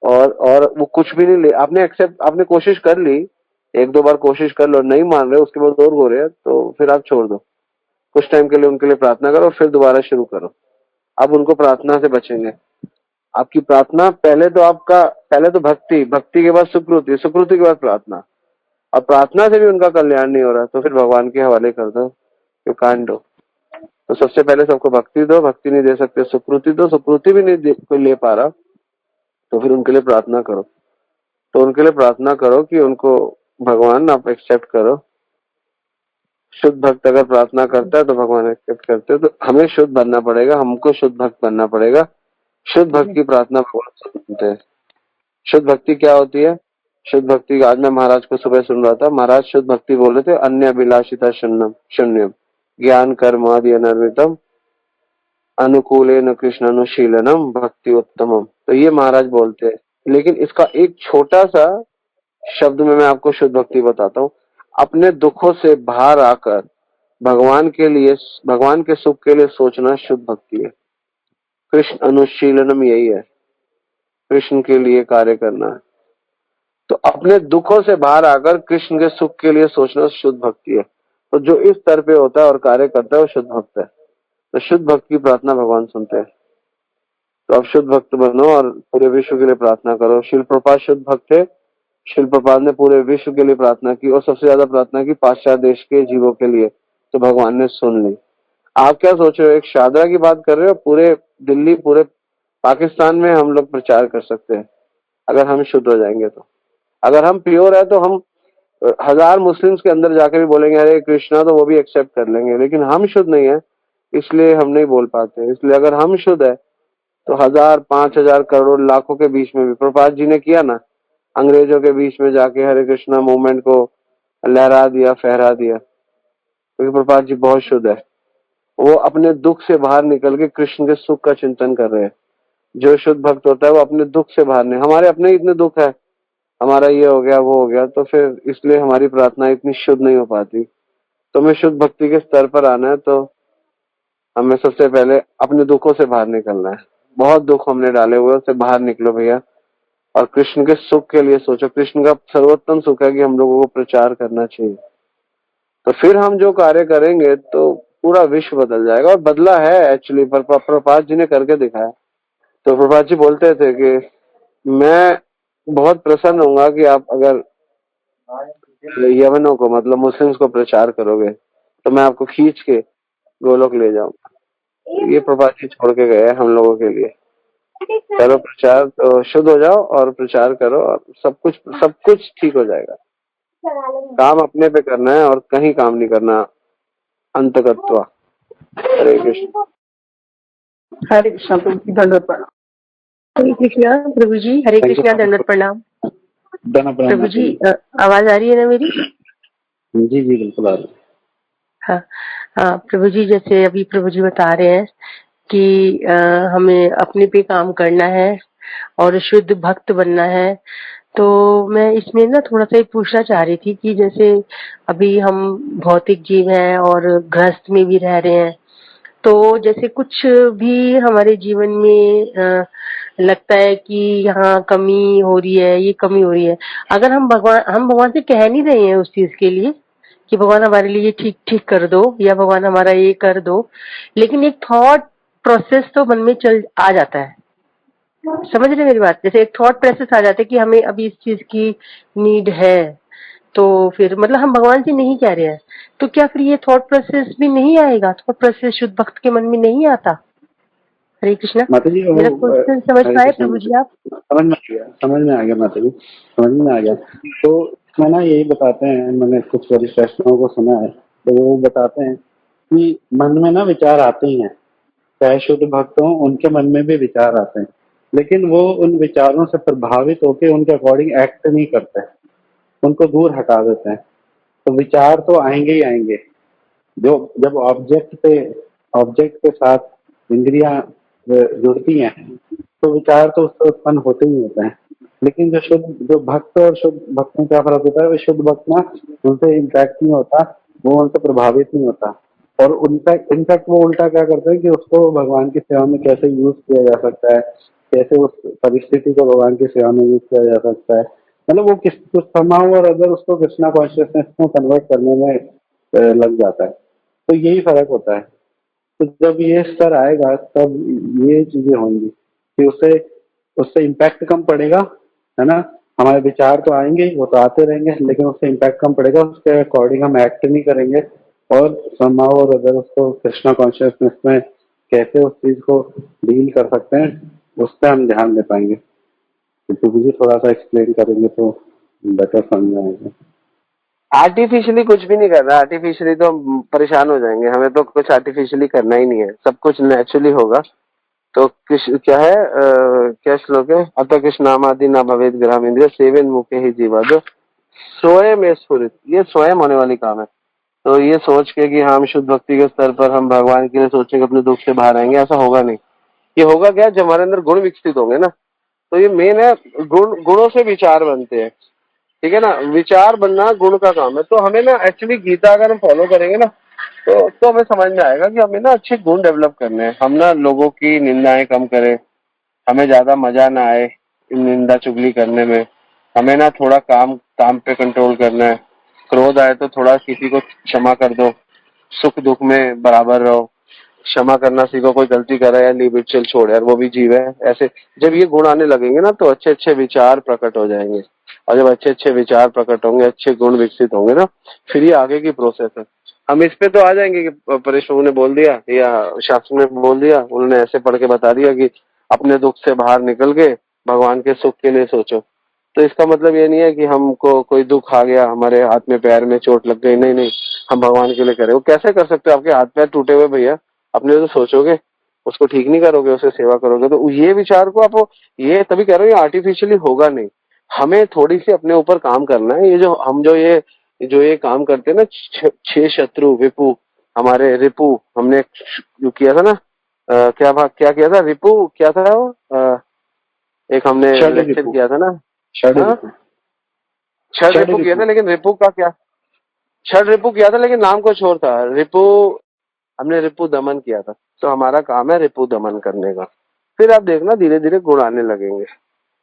और वो कुछ भी नहीं ले, आपने एक्सेप्ट, आपने कोशिश कर ली, एक दो बार कोशिश कर लो, नहीं मान रहे, उसके बाद और हो रहे हैं, तो फिर आप छोड़ दो। कुछ टाइम के लिए उनके लिए प्रार्थना करो, फिर दोबारा शुरू करो। अब उनको प्रार्थना से बचेंगे। आपकी प्रार्थना पहले तो आपका, पहले तो भक्ति, भक्ति के बाद सुकृति, सुकृति के बाद प्रार्थना। अब प्रार्थना से भी उनका कल्याण नहीं हो रहा तो फिर भगवान के हवाले कर दो, यू कांट डू। तो सबसे पहले सबको भक्ति दो, भक्ति नहीं दे सकते सुकृति दो, सुकृति भी नहीं कोई ले पा रहा तो फिर उनके लिए प्रार्थना करो। तो उनके लिए प्रार्थना करो कि उनको भगवान आप एक्सेप्ट करो। शुद्ध भक्त अगर प्रार्थना करता है तो भगवान एक्सेप्ट करते हैं। तो हमें शुद्ध बनना पड़ेगा, हमको शुद्ध भक्त बनना पड़ेगा। शुद्ध भक्त की प्रार्थना भगवान सुनते हैं। शुद्ध भक्ति क्या होती है? शुद्ध भक्ति, आज मैं महाराज को सुबह सुन रहा था, महाराज शुद्ध भक्ति बोल रहे थे, अन्य अभिलाषिता शून्यम शून्यम ज्ञान कर्म आदि अनर्वितम अनुकूलेन कृष्ण अनुशीलनम भक्ति उत्तमम। तो ये महाराज बोलते हैं। लेकिन इसका एक छोटा सा शब्द में मैं आपको शुद्ध भक्ति बताता हूँ। अपने दुखों से बाहर आकर भगवान के लिए, भगवान के सुख के लिए सोचना शुद्ध भक्ति है। कृष्ण अनुशीलनम यही है, कृष्ण के लिए कार्य करना है। तो अपने दुखों से बाहर आकर कृष्ण के सुख के लिए सोचना शुद्ध भक्ति है। तो जो इस स्तर पे होता है और कार्य करता है वो शुद्ध भक्त है। तो शुद्ध भक्त की प्रार्थना भगवान सुनते हैं। तो आप शुद्ध भक्त बनो और पूरे विश्व के लिए प्रार्थना करो। शिल प्रपात शुद्ध भक्त थे, शिल प्रपात ने पूरे विश्व के लिए प्रार्थना की और सबसे ज्यादा प्रार्थना की पाश्चात्य देश के जीवों के लिए, तो भगवान ने सुन ली। आप क्या सोच रहे हो, एक शादरा की बात कर रहे हो? पूरे दिल्ली, पूरे पाकिस्तान में हम लोग प्रचार कर सकते हैं अगर हम शुद्ध हो जाएंगे। तो अगर हम प्योर है तो हम 1000 मुस्लिम्स के अंदर जाके भी बोलेंगे हरे कृष्णा, तो वो भी एक्सेप्ट कर लेंगे। लेकिन हम शुद्ध नहीं है इसलिए हम नहीं बोल पाते। इसलिए अगर हम शुद्ध है तो 1000, 5000, करोड़, लाखों के बीच में भी, प्रभुपाद जी ने किया ना, अंग्रेजों के बीच में जाके हरे कृष्णा मूवमेंट को लहरा दिया, फहरा दिया, क्योंकि प्रभुपाद जी बहुत शुद्ध है। वो अपने दुख से बाहर निकल के कृष्ण के सुख का चिंतन कर रहे हैं। जो शुद्ध भक्त होता है वो अपने दुख से बाहर नहीं, हमारे अपने ही इतने दुख है, हमारा ये हो गया वो हो गया, तो फिर इसलिए हमारी प्रार्थना इतनी शुद्ध नहीं हो पाती। तो हमें शुद्ध भक्ति के स्तर पर आना है तो हमें सबसे पहले अपने दुखों से बाहर निकलना है। बहुत दुख हमने डाले हुए, उससे बाहर निकलो भैया और कृष्ण के सुख के लिए सोचो। कृष्ण का सर्वोत्तम सुख है कि हम लोगों को प्रचार करना चाहिए। तो फिर हम जो कार्य करेंगे तो पूरा विश्व बदल जाएगा, और बदला है एक्चुअली, पर प्रभुपाद जी ने करके दिखाया। तो प्रभुपाद जी बोलते थे कि मैं बहुत प्रसन्न होऊंगा कि आप अगर यवनों को, मतलब मुस्लिम्स को प्रचार करोगे तो मैं आपको खींच के गोलोक ले जाऊंगा। ये प्रभुपाद जी छोड़ के गए हम लोगों के लिए। करो प्रचार तो शुद्ध हो जाओ और प्रचार करो और सब कुछ ठीक हो जाएगा। काम अपने पे करना है और कहीं काम नहीं करना। अंतकत्वा। हरे कृष्ण। हरे कृष्णा प्रभु जी, दंडवत प्रणाम। हरे कृष्णा प्रभु जी, हरे Thank you, कृष्णा, दंडवत प्रणाम। धन्य प्रणाम प्रभु जी, माता आवाज आ रही है ना मेरी? जी जी बिल्कुल आ रही है। हाँ हाँ प्रभु जी, जैसे अभी प्रभु जी बता रहे हैं कि हमें अपने पे काम करना है और शुद्ध भक्त बनना है। तो मैं इसमें ना थोड़ा सा पूछना चाह रही थी कि जैसे अभी हम भौतिक जीव हैं और गृहस्थ में भी रह रहे हैं, तो जैसे कुछ भी हमारे जीवन में लगता है कि यहाँ कमी हो रही है, ये कमी हो रही है, अगर हम भगवान से कह नहीं रहे हैं उस चीज के लिए कि भगवान हमारे लिए ये ठीक ठीक कर दो या भगवान हमारा ये कर दो, लेकिन एक थॉट प्रोसेस तो मन में चल आ जाता है। समझ रहे मेरी बात? जैसे एक थॉट प्रोसेस आ जाता है कि हमें अभी इस चीज की नीड है, तो फिर मतलब हम भगवान से नहीं कह रहे हैं, तो क्या फिर ये थॉट प्रोसेस भी नहीं आएगा? थॉट प्रोसेस शुद्ध भक्त के मन में नहीं आता? हरे कृष्णा। माता जी मेरा वो क्वेश्चन समझ हरे पाए कृष्ण प्रभु माता जी जी, आप? समझ में आ गया माता जी, समझ में आ गया। तो इसमें ना यही बताते हैं, मैंने कुछ वरिष्ठ वैष्णवों को सुना है, तो वो बताते हैं कि मन में ना विचार आते ही हैं, चाहे शुद्ध भक्त हों उनके मन में भी विचार आते हैं, लेकिन वो उन विचारों से प्रभावित होकर उनके अकॉर्डिंग एक्ट नहीं करते, उनको दूर हटा देते हैं। तो विचार तो आएंगे ही आएंगे, जो जब ऑब्जेक्ट के साथ इंद्रियां जुड़ती हैं तो विचार तो उससे उत्पन्न होते ही होते हैं। लेकिन जो भक्त और शुद्ध भक्त में क्या फर्क होता है, वो शुद्ध भक्त ना उनसे इंटैक्ट नहीं होता, वो उनसे प्रभावित नहीं होता, और उनका इनफैक्ट वो उल्टा क्या करते हैं कि उसको भगवान की सेवा में कैसे यूज किया जा सकता है, कैसे उस परिस्थिति को भगवान की सेवा में यूज किया जा सकता है, मतलब वो किस कुछ समाओ और अगर उसको कृष्णा कॉन्शियसनेस में कन्वर्ट करने में लग जाता है। तो यही फर्क होता है। तो जब ये स्तर आएगा तब ये चीजें होंगी कि उससे उससे इम्पैक्ट कम पड़ेगा, है ना। हमारे विचार तो आएंगे, वो तो आते रहेंगे, लेकिन उससे इम्पैक्ट कम पड़ेगा, उसके अकॉर्डिंग हम एक्ट नहीं करेंगे, और समाव और अगर उसको कृष्णा कॉन्शियसनेस में कैसे उस चीज को डील कर सकते हैं उस पर हम ध्यान दे पाएंगे। तो मुझे थोड़ा सा एक्सप्लेन करेंगे तो बेटर समझ में आएगा। आर्टिफिशियली कुछ भी नहीं करना, आर्टिफिशियली तो हम परेशान हो जाएंगे, हमें तो कुछ आर्टिफिशियली करना ही नहीं है, सब कुछ नेचुरली होगा। तो क्या है, क्या श्लोक है, अतः कृष्ण नाम आदि ना भवेद ग्राम इंद्रिय सेवन मुखे ही जीवा, जो स्वयं में स्फुरित, ये स्वयं होने वाली काम है। तो ये सोच के कि हम शुद्ध भक्ति के स्तर पर हम भगवान के लिए सोचेंगे अपने दुख से बाहर आएंगे, ऐसा होगा नहीं। ये होगा क्या, जब हमारे अंदर गुण विकसित होंगे ना, तो ये मेन है, गुणों से विचार बनते हैं, ठीक है ना। विचार बनना गुण का काम है। तो हमें ना एक्चुअली गीता अगर हम फॉलो करेंगे ना, तो हमें समझ में आएगा कि हमें ना अच्छे गुण डेवलप करने हैं, हम ना लोगों की निंदाएं कम करें, हमें ज्यादा मजा ना आए निंदा चुगली करने में, हमें ना थोड़ा काम काम पे कंट्रोल करना है, क्रोध आए तो थोड़ा किसी को क्षमा कर दो, सुख दुख में बराबर रहो, क्षमा करना सीखो, कोई गलती कर रहा है लीव इट, चल छोड़ यार वो भी जीव है, ऐसे जब ये गुण आने लगेंगे ना तो अच्छे अच्छे विचार प्रकट हो जाएंगे, और जब अच्छे अच्छे विचार प्रकट होंगे, अच्छे गुण विकसित होंगे ना, फिर ये आगे की प्रोसेस है। हम इस पे तो आ जाएंगे कि परेश प्रभु ने बोल दिया या शास्त्र ने बोल दिया, उन्होंने ऐसे पढ़ के बता दिया कि अपने दुख से बाहर निकल के भगवान के सुख के लिए सोचो। तो इसका मतलब ये नहीं है कि हमको कोई दुख आ गया, हमारे हाथ में पैर में चोट लग गई, नहीं नहीं, हम भगवान के लिए करें। वो कैसे कर सकते हो, आपके हाथ पैर टूटे हुए भैया, अपने तो सोचोगे, उसको ठीक नहीं करोगे, उसे सेवा करोगे, तो ये विचार को आप, ये तभी कह रहे हो ये आर्टिफिशियली होगा नहीं। हमें थोड़ी सी अपने ऊपर काम करना है। ये जो हम जो ये काम करते हैं ना, छह शत्रु विपु, हमारे रिपु, हमने जो किया था ना, क्या किया था, रिपु क्या था वो, एक हमने षड लेक्चर रिपु, किया था ना। षड हाँ, रिपु, छठ षड रिपु किया था, रिपु। लेकिन रिपु का क्या, छठ रिपु किया था लेकिन नाम कुछ और था, रिपु, हमने रिपु दमन किया था। तो हमारा काम है रिपु दमन करने का। फिर आप देखना धीरे धीरे गुण आने लगेंगे,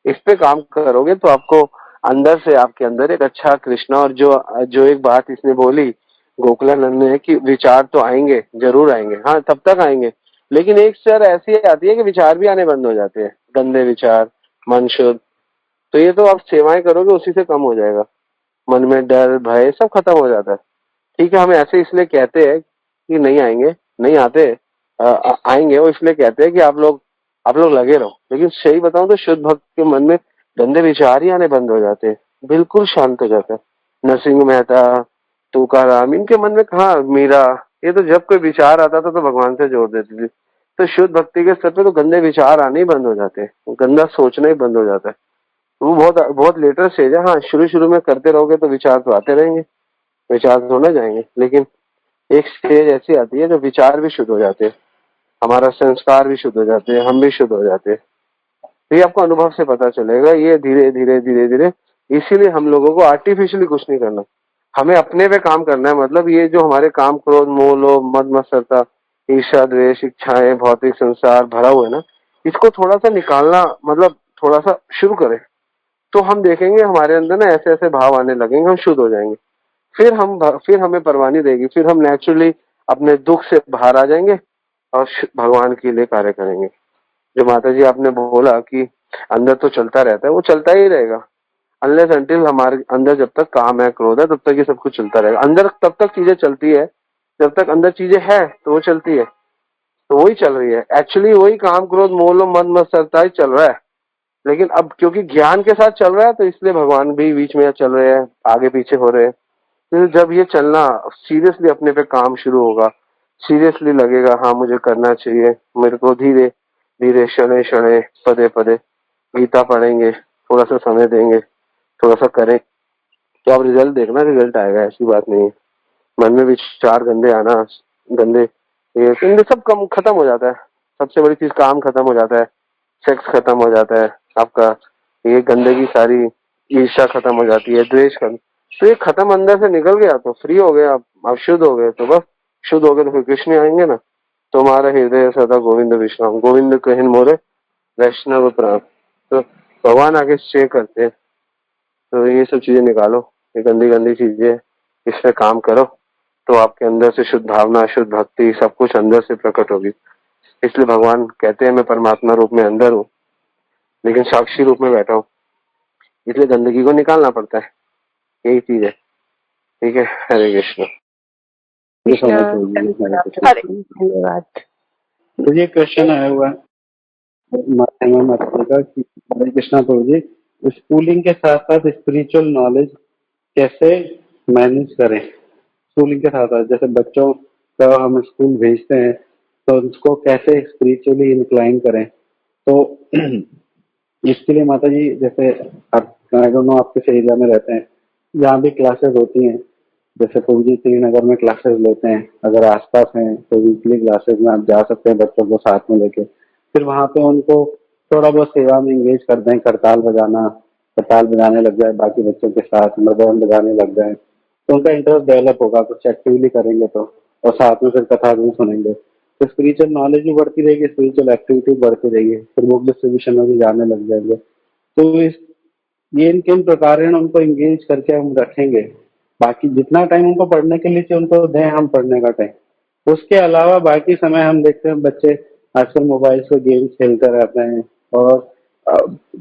इस पे काम करोगे तो आपको अंदर से, आपके अंदर एक अच्छा कृष्णा, और जो जो एक बात इसने बोली गोकुलानंद ने कि विचार तो आएंगे, जरूर आएंगे, हाँ तब तक आएंगे, लेकिन एक सर ऐसी आती है कि विचार भी आने बंद हो जाते हैं, गंदे विचार, मन शुद्ध। तो ये तो आप सेवाएं करोगे उसी से कम हो जाएगा, मन में डर भय सब खत्म हो जाता है। ठीक है, हम ऐसे इसलिए कहते हैं कि नहीं आएंगे, नहीं आते, आएंगे, वो इसलिए कहते हैं कि आप लोग लगे रहो, लेकिन सही बताऊं तो शुद्ध भक्त के मन में गंदे विचार ही आने बंद हो जाते हैं, बिल्कुल शांत हो जाता है। नरसिंह मेहता, तुकाराम, इनके मन में कहाँ मीरा, ये तो जब कोई विचार आता था तो भगवान से जोड़ देती थी। तो शुद्ध भक्ति के स्तर पे तो गंदे विचार आने ही बंद हो जाते हैं, गंदा सोचना ही बंद हो जाता है। वो बहुत बहुत लेटर स्टेज है। हाँ, शुरू शुरू में करते रहोगे तो विचार तो आते रहेंगे, विचार तो ना जाएंगे, लेकिन एक स्टेज ऐसी आती है जो विचार भी शुद्ध हो जाते हैं, हमारा संस्कार भी शुद्ध हो जाते हैं, हम भी शुद्ध हो जाते हैं। तो ये आपको अनुभव से पता चलेगा। ये धीरे धीरे धीरे धीरे, इसीलिए हम लोगों को आर्टिफिशियली कुछ नहीं करना, हमें अपने पे काम करना है। मतलब ये जो हमारे काम, क्रोध, मोह, लोभ, मद मत्सरता, ईर्ष्या, द्वेष, इच्छाएं, भौतिक संसार भरा हुआ है ना, इसको थोड़ा सा निकालना, मतलब थोड़ा सा शुरू करें, तो हम देखेंगे हमारे अंदर ना ऐसे ऐसे भाव आने लगेंगे, हम शुद्ध हो जाएंगे। फिर हमें परवाह नहीं रहेगी, फिर हम नेचुरली अपने दुख से बाहर आ जाएंगे और भगवान के लिए कार्य करेंगे। जो माता जी आपने बोला कि अंदर तो चलता रहता है, वो चलता ही रहेगा अनलेस अनटिल हमारे अंदर जब तक काम है, क्रोध है, तब तक ये सब कुछ चलता रहेगा। अंदर तब तक चीजें चलती है जब तक अंदर चीजें है तो वो चलती है, तो वही चल रही है। एक्चुअली वही काम, क्रोध, मोह, मद मत्सरता ही चल रहा है, लेकिन अब क्योंकि ज्ञान के साथ चल रहा है तो इसलिए भगवान भी बीच में चल रहे हैं, आगे पीछे हो रहे हैं। तो जब ये चलना सीरियसली अपने पे काम शुरू होगा, सीरियसली लगेगा हाँ मुझे करना चाहिए, मेरे को धीरे धीरे, शनै शनै, पदे पदे गीता पढ़ेंगे, थोड़ा सा समय देंगे, थोड़ा सा करें, तो आप रिजल्ट देखना, रिजल्ट आएगा, ऐसी बात नहीं है। मन में विचार गंदे आना, गंदे, ये सब कम खत्म हो जाता है। सबसे बड़ी चीज काम खत्म हो जाता है, सेक्स खत्म हो जाता है आपका, ये गंदगी सारी, ईर्ष्या खत्म हो जाती है, द्वेष खत्म, तो ये खत्म अंदर से निकल गया तो फ्री हो गए आप शुद्ध हो गए, तो बस शुद्ध हो गए तो फिर कृष्ण आएंगे ना। तुम्हारा हृदय सदा गोविंद विश्राम, गोविंद कहिन मोरे वैष्णव प्राण। तो भगवान आगे स्टे करते हैं। तो ये सब चीजें निकालो, ये गंदी गंदी चीजें, इस पे काम करो, तो आपके अंदर से शुद्ध भावना, शुद्ध भक्ति, सब कुछ अंदर से प्रकट होगी। इसलिए भगवान कहते हैं मैं परमात्मा रूप में अंदर हूँ, लेकिन साक्षी रूप में बैठा हूँ, इसलिए गंदगी को निकालना पड़ता है। यही चीज है। ठीक है, हरे कृष्ण। कृष्णा, हरे धन्यवाद। तो ये क्वेश्चन आया हुआ है माता जी का कि हरे कृष्णा प्रभु जी, स्कूलिंग के साथ साथ स्पिरिचुअल नॉलेज कैसे मैनेज करें। स्कूलिंग के साथ साथ जैसे बच्चों का हम स्कूल भेजते हैं तो उसको कैसे स्पिरिचुअली इंक्लाइन करें। तो इसके लिए माता जी, जैसे आप आई डोंट नो आप किस एरिया में रहते हैं, जहाँ भी क्लासेस होती हैं, जैसे प्रभु जी श्रीनगर में क्लासेस लेते हैं, अगर आसपास हैं तो वीकली क्लासेस में आप जा सकते हैं बच्चों को साथ में लेके, फिर वहाँ पे उनको थोड़ा बहुत सेवा में एंगेज कर दें, करताल बजाने लग जाए बाकी बच्चों के साथ, मृदंग बजाने लग जाए, तो उनका इंटरेस्ट डेवलप होगा, कुछ एक्टिवली करेंगे तो, और साथ में फिर कथा भी सुनेंगे, तो स्पिरिचुअल नॉलेज भी बढ़ती रहेगी, स्पिरिचुअल एक्टिविटी बढ़ती रहेगी, फिर बुक डिस्ट्रीब्यूशन में भी जाने लग जाएंगे। तो ये इन किन प्रकार उनको एंगेज करके हम रखेंगे। बाकी जितना टाइम उनको पढ़ने के लिए चाहिए उनको दें हम पढ़ने का टाइम, उसके अलावा बाकी समय हम देखते हैं बच्चे आजकल मोबाइल पे गेम खेलते रहते हैं, और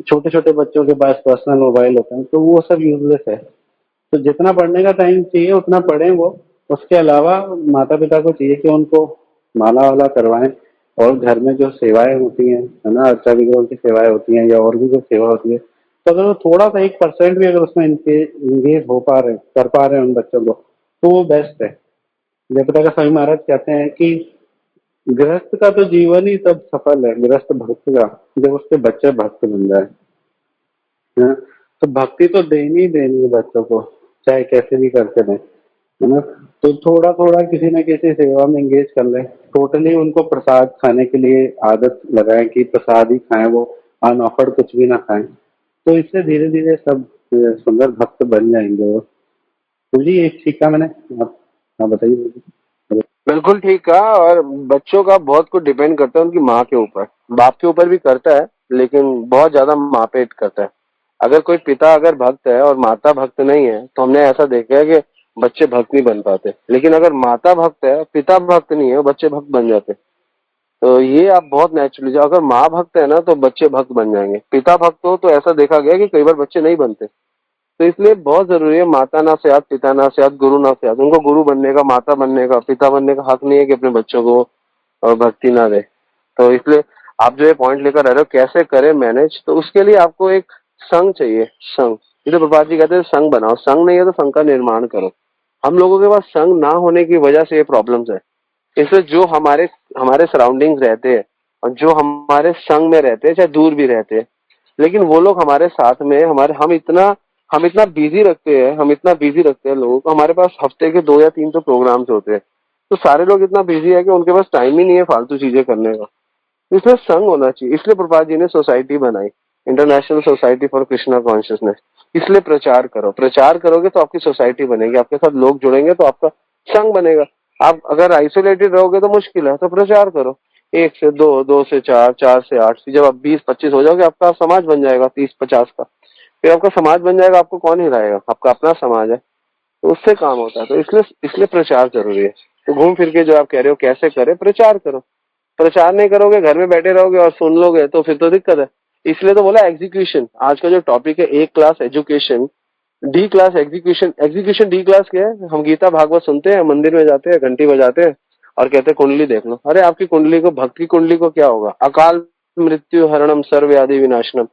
छोटे छोटे बच्चों के पास पर्सनल मोबाइल होते हैं, तो वो सब यूजलेस है। तो जितना पढ़ने का टाइम चाहिए उतना पढ़ें वो, उसके अलावा माता पिता को चाहिए कि उनको माला वाला करवाएं, और घर में जो सेवाएं होती हैं, है ना, अर्चा विग्रह की सेवाएं होती हैं या और भी जो सेवा होती है, तो अगर वो थोड़ा सा 1% भी अगर उसमें इंगेज हो पा रहे, कर पा रहे हैं उन बच्चों को, तो वो बेस्ट है। जयप्रकाश का स्वामी महाराज कहते हैं कि गृहस्थ का तो जीवन ही तब सफल है, गृहस्थ भक्त का, जब उसके बच्चे भक्त बन जाए। है ना? तो भक्ति तो देनी ही देनी है बच्चों को, चाहे कैसे भी करके दें, है ना। तो थोड़ा थोड़ा किसी न किसी सेवा में एंगेज कर लें, टोटली उनको प्रसाद खाने के लिए आदत लगाएं कि प्रसाद ही खाएं, वो अनऑफर्ड कुछ भी ना खाएं, तो इससे धीरे धीरे सब सुंदर भक्त बन जाएंगे वो। तो जी एक सीखा मैंने, आप बताइए। बिल्कुल ठीक कहा। और बच्चों का बहुत कुछ डिपेंड करता है उनकी माँ के ऊपर, बाप के ऊपर भी करता है, लेकिन बहुत ज्यादा माँ पे करता है। अगर कोई पिता अगर भक्त है और माता भक्त नहीं है, तो हमने ऐसा देखा है कि बच्चे भक्त नहीं बन पाते। लेकिन अगर माता भक्त है, पिता भक्त नहीं है, बच्चे भक्त बन जाते। तो ये आप बहुत नेचुरली, जो अगर माँ भक्त है ना तो बच्चे भक्त बन जाएंगे, पिता भक्त हो तो ऐसा देखा गया कि कई बार बच्चे नहीं बनते। तो इसलिए बहुत जरूरी है, माता ना से पिता ना से गुरु ना से, उनको गुरु बनने का, माता बनने का, पिता बनने का हक नहीं है कि अपने बच्चों को भक्ति ना दे। तो इसलिए आप जो ये पॉइंट लेकर आ रहे हो कैसे करें मैनेज, तो उसके लिए आपको एक संघ चाहिए। संघ, ये तो प्रभुपाद जी कहते हैं संघ बनाओ, संघ नहीं है तो संघ का निर्माण करो। हम लोगों के पास संग ना होने की वजह से ये प्रॉब्लम्स है। इसलिए जो हमारे हमारे सराउंडिंग्स रहते हैं और जो हमारे संग में रहते हैं, चाहे दूर भी रहते हैं, लेकिन वो लोग हमारे साथ में हमारे हम इतना बिजी रखते हैं, हम इतना बिजी रखते हैं लोगों को। हमारे पास हफ्ते के 2 या 3 तो प्रोग्राम्स होते हैं, तो सारे लोग इतना बिजी है कि उनके पास टाइम ही नहीं है फालतू चीजें करने का। इसलिए संग होना चाहिए। इसलिए प्रभुपाद जी ने सोसाइटी बनाई, international society for Krishna consciousness. इसलिए प्रचार करो, प्रचार करोगे तो आपकी सोसाइटी बनेगी, आपके साथ लोग जुड़ेंगे तो आपका संग बनेगा। आप अगर आइसोलेटेड रहोगे तो मुश्किल है, तो प्रचार करो। 1 से 2, 2 से 4, 4 से 8, जब आप 20-25 हो जाओगे आपका समाज बन जाएगा 30-50 का। फिर आपका समाज बन जाएगा, आपको कौन हिलाएगा, आपका अपना समाज है, तो उससे काम होता है। तो इसलिए इसलिए प्रचार जरूरी है। तो घूम फिर के जो आप कह रहे हो कैसे करें, प्रचार करो। प्रचार नहीं करोगे, घर में बैठे रहोगे और सुन लोगे तो फिर तो दिक्कत है। इसलिए तो बोला एग्जीक्यूशन। आज का जो टॉपिक है A class education, D class execution. Execution D class क्या है? हम गीता भागवत सुनते हैं, मंदिर में जाते हैं, घंटी बजाते हैं और कहते हैं कुंडली देख लो। अरे आपकी कुंडली को, भक्त की कुंडली को क्या होगा? अकाल मृत्यु हरणम सर्व व्याधि विनाशनम।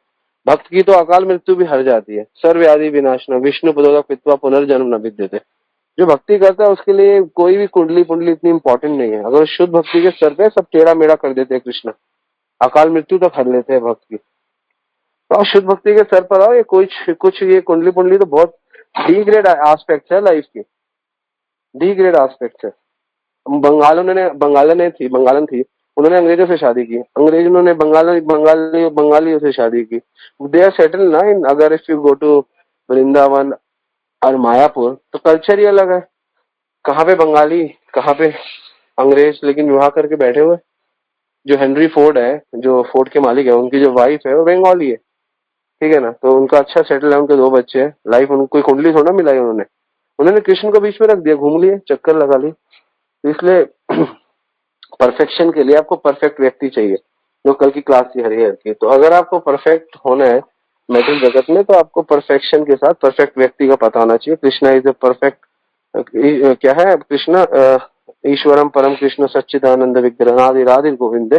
भक्त की तो अकाल मृत्यु भी हर जाती है। सर्व व्याधि विनाशनम विष्णु पदोदक पित्वा पुनर्जन्म न विद्यते। जो भक्ति करता है उसके लिए कोई भी कुंडली पुंडली इतनी इंपॉर्टेंट नहीं है। अगर शुद्ध भक्ति के सर पे सब टेढ़ा मेढ़ा कर देते हैं कृष्ण, अकाल मृत्यु तक हर लेते हैं भक्त की। तो आप शुद्ध भक्ति के सर पर आओ। ये कुछ कुछ ये कुंडली पुंडली तो बहुत डी ग्रेड एस्पेक्ट है लाइफ की, डी ग्रेड एस्पेक्ट है। बंगालन थी, उन्होंने अंग्रेजों से शादी की, अंग्रेजों ने बंगालियों से शादी की। दे आर सेटल ना इन, अगर if you go to Vrindavan और मायापुर तो कल्चर ही अलग है। कहाँ पे बंगाली, कहाँ पे अंग्रेज, लेकिन विवाह करके बैठे हुए। जो हेनरी फोर्ड है, जो फोर्ड के मालिक है, उनकी जो वाइफ है वो बंगाली है, ठीक है ना। तो उनका अच्छा सेटल है, उनके 2 बच्चे हैं। लाइफ उनको कोई कुंडली थोड़ा मिलाई उन्होंने, उन्होंने कृष्ण को बीच में रख दिया, घूम लिए, चक्कर लगा लिए। तो इसलिए परफेक्शन के लिए आपको परफेक्ट व्यक्ति चाहिए, जो कल की क्लास थी हरिहर की। तो अगर आपको परफेक्ट होना है मेटल जगत में, तो आपको परफेक्शन के साथ परफेक्ट व्यक्ति का पता होना चाहिए। कृष्णा इज ए परफेक्ट, क्या है कृष्णा? ईश्वरम परम कृष्ण सच्चिदानंद विग्रह आदि राधि गोविंद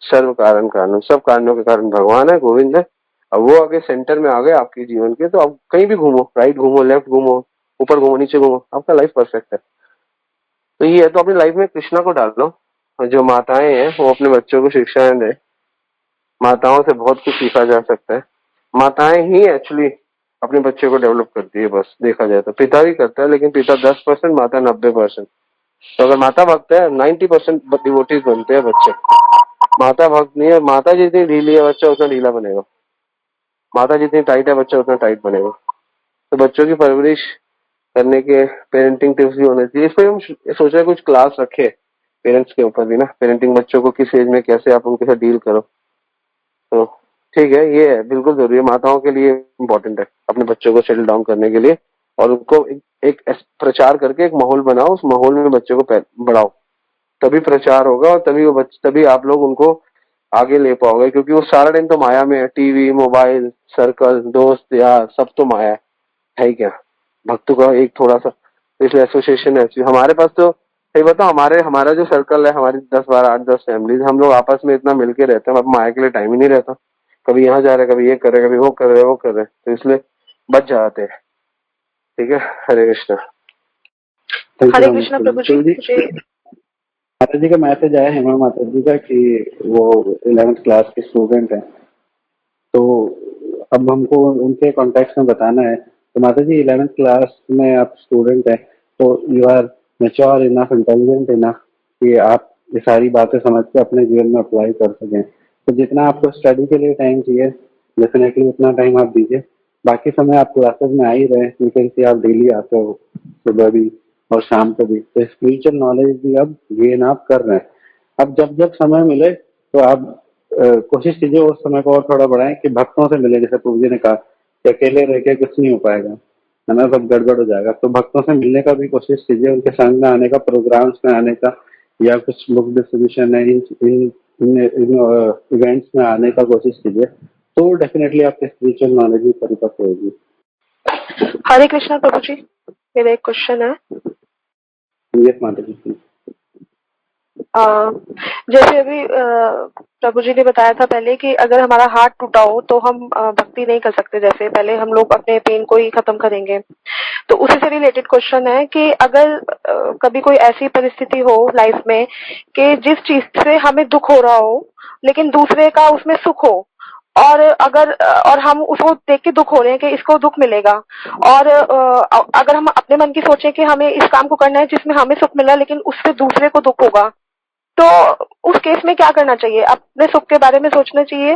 सर्व कारण कारण, सब कारणों के कारण भगवान है, गोविंद है। अब वो आगे सेंटर में आ गए आपके जीवन के, तो आप कहीं भी घूमो, राइट घूमो, लेफ्ट घूमो, ऊपर घूमो, नीचे घूमो, आपका लाइफ परफेक्ट है। तो ये है, तो अपनी लाइफ में कृष्णा को डाल लो। और जो माताएं हैं वो अपने बच्चों को शिक्षाएं दें। माताओं से बहुत कुछ सीखा जा सकता है। माताएं ही एक्चुअली अपने बच्चे को डेवलप करती है, बस देखा जाए तो पिता भी करता है, लेकिन पिता 10%, माता 90%। तो अगर माता भक्त है 90% डिवोटीज बनते हैं बच्चे। माता भक्त नहीं है, माता जितनी ढीली है बच्चा उतना ढीला बनेगा, माता जितनी टाइट है बच्चा उतना टाइट बनेगा। तो बच्चों की परवरिश करने के पेरेंटिंग टिप्स भी होने चाहिए। इसमें हम सोच रहे हैं कुछ क्लास रखे पेरेंट्स के ऊपर भी ना, पेरेंटिंग, बच्चों को किस एज में कैसे आप उनके साथ डील करो। तो ठीक है, ये है बिल्कुल जरूरी है, माताओं के लिए इम्पोर्टेंट है अपने बच्चों को सेटल डाउन करने के लिए। और उनको एक प्रचार करके एक माहौल बनाओ, उस माहौल में बच्चों को बढ़ाओ, तभी प्रचार होगा और तभी तभी आप लोग उनको आगे ले पाओगे। क्योंकि वो सारा दिन तो माया में है, टीवी, मोबाइल, सर्कल, दोस्त यार, सब तो माया है ही क्या भक्तों का एक थोड़ा सा। इसलिए एसोसिएशन है हमारे पास। तो सही बताओ, हमारा जो सर्कल है, हमारी 10-12, 8-10 फैमिलीज, हम लोग आपस में इतना मिलके रहते हैं, अब माया के लिए टाइम ही नहीं रहता। कभी यहाँ जा रहे, कभी ये कर रहे, कभी वो कर रहे, तो इसलिए बच जाते हैं। ठीक है, हरे कृष्णा। हरे कृष्णा प्रभु जी। मुझे माता जी का मैसेज आया हेमा माता जी का कि वो 11th क्लास के स्टूडेंट हैं, तो अब हमको उनके कॉन्टेक्स्ट में बताना है। तो माता जी 11th क्लास में आप स्टूडेंट हैं, तो you are mature enough, intelligent enough कि आप ये सारी बातें समझ के अपने जीवन में अप्लाई कर सकें। तो जितना आपको स्टडी के लिए टाइम चाहिए डेफिनेटली उतना टाइम आप दीजिए। बाकी समय आप क्लासेस में आ ही रहे, क्योंकि आप डेली आते हो, सुबह भी और शाम को भी, तो स्पिरिचुअल नॉलेज भी अब गेन आप कर रहे हैं। अब जब जब समय मिले तो आप कोशिश कीजिए उस समय को और थोड़ा बढ़ाएं कि भक्तों से मिले। जैसे प्रभु जी ने कहा कि अकेले रह के कुछ नहीं हो पाएगा, है ना, सब गड़बड़ हो जाएगा। तो भक्तों से मिलने का भी कोशिश कीजिए, उनके संग में आने का, प्रोग्राम्स में आने का, या कुछ बुक डिस्ट्रीब्यूशन है इन इवेंट्स में आने का कोशिश कीजिए, तो डेफिनेटली आपकी स्पिरिचुअल नॉलेज भी परिपक्व होगी। हरे कृष्णा प्रभु जी, मेरा एक क्वेश्चन है। यस माता जी। अ, जैसे अभी प्रभु जी ने बताया था पहले कि अगर हमारा हार्ट टूटा हो तो हम भक्ति नहीं कर सकते, जैसे पहले हम लोग अपने पेन को ही खत्म करेंगे। तो उसी से रिलेटेड क्वेश्चन है कि अगर कभी कोई ऐसी परिस्थिति हो लाइफ में कि जिस चीज से हमें दुख हो रहा हो लेकिन दूसरे का उसमें सुख हो, और अगर और हम उसको देख के दुख हो रहे हैं कि इसको दुख मिलेगा, और अगर हम अपने मन की सोचें कि हमें इस काम को करना है जिसमें हमें सुख मिला है लेकिन उससे दूसरे को दुख होगा, तो उस केस में क्या करना चाहिए? अपने सुख के बारे में सोचना चाहिए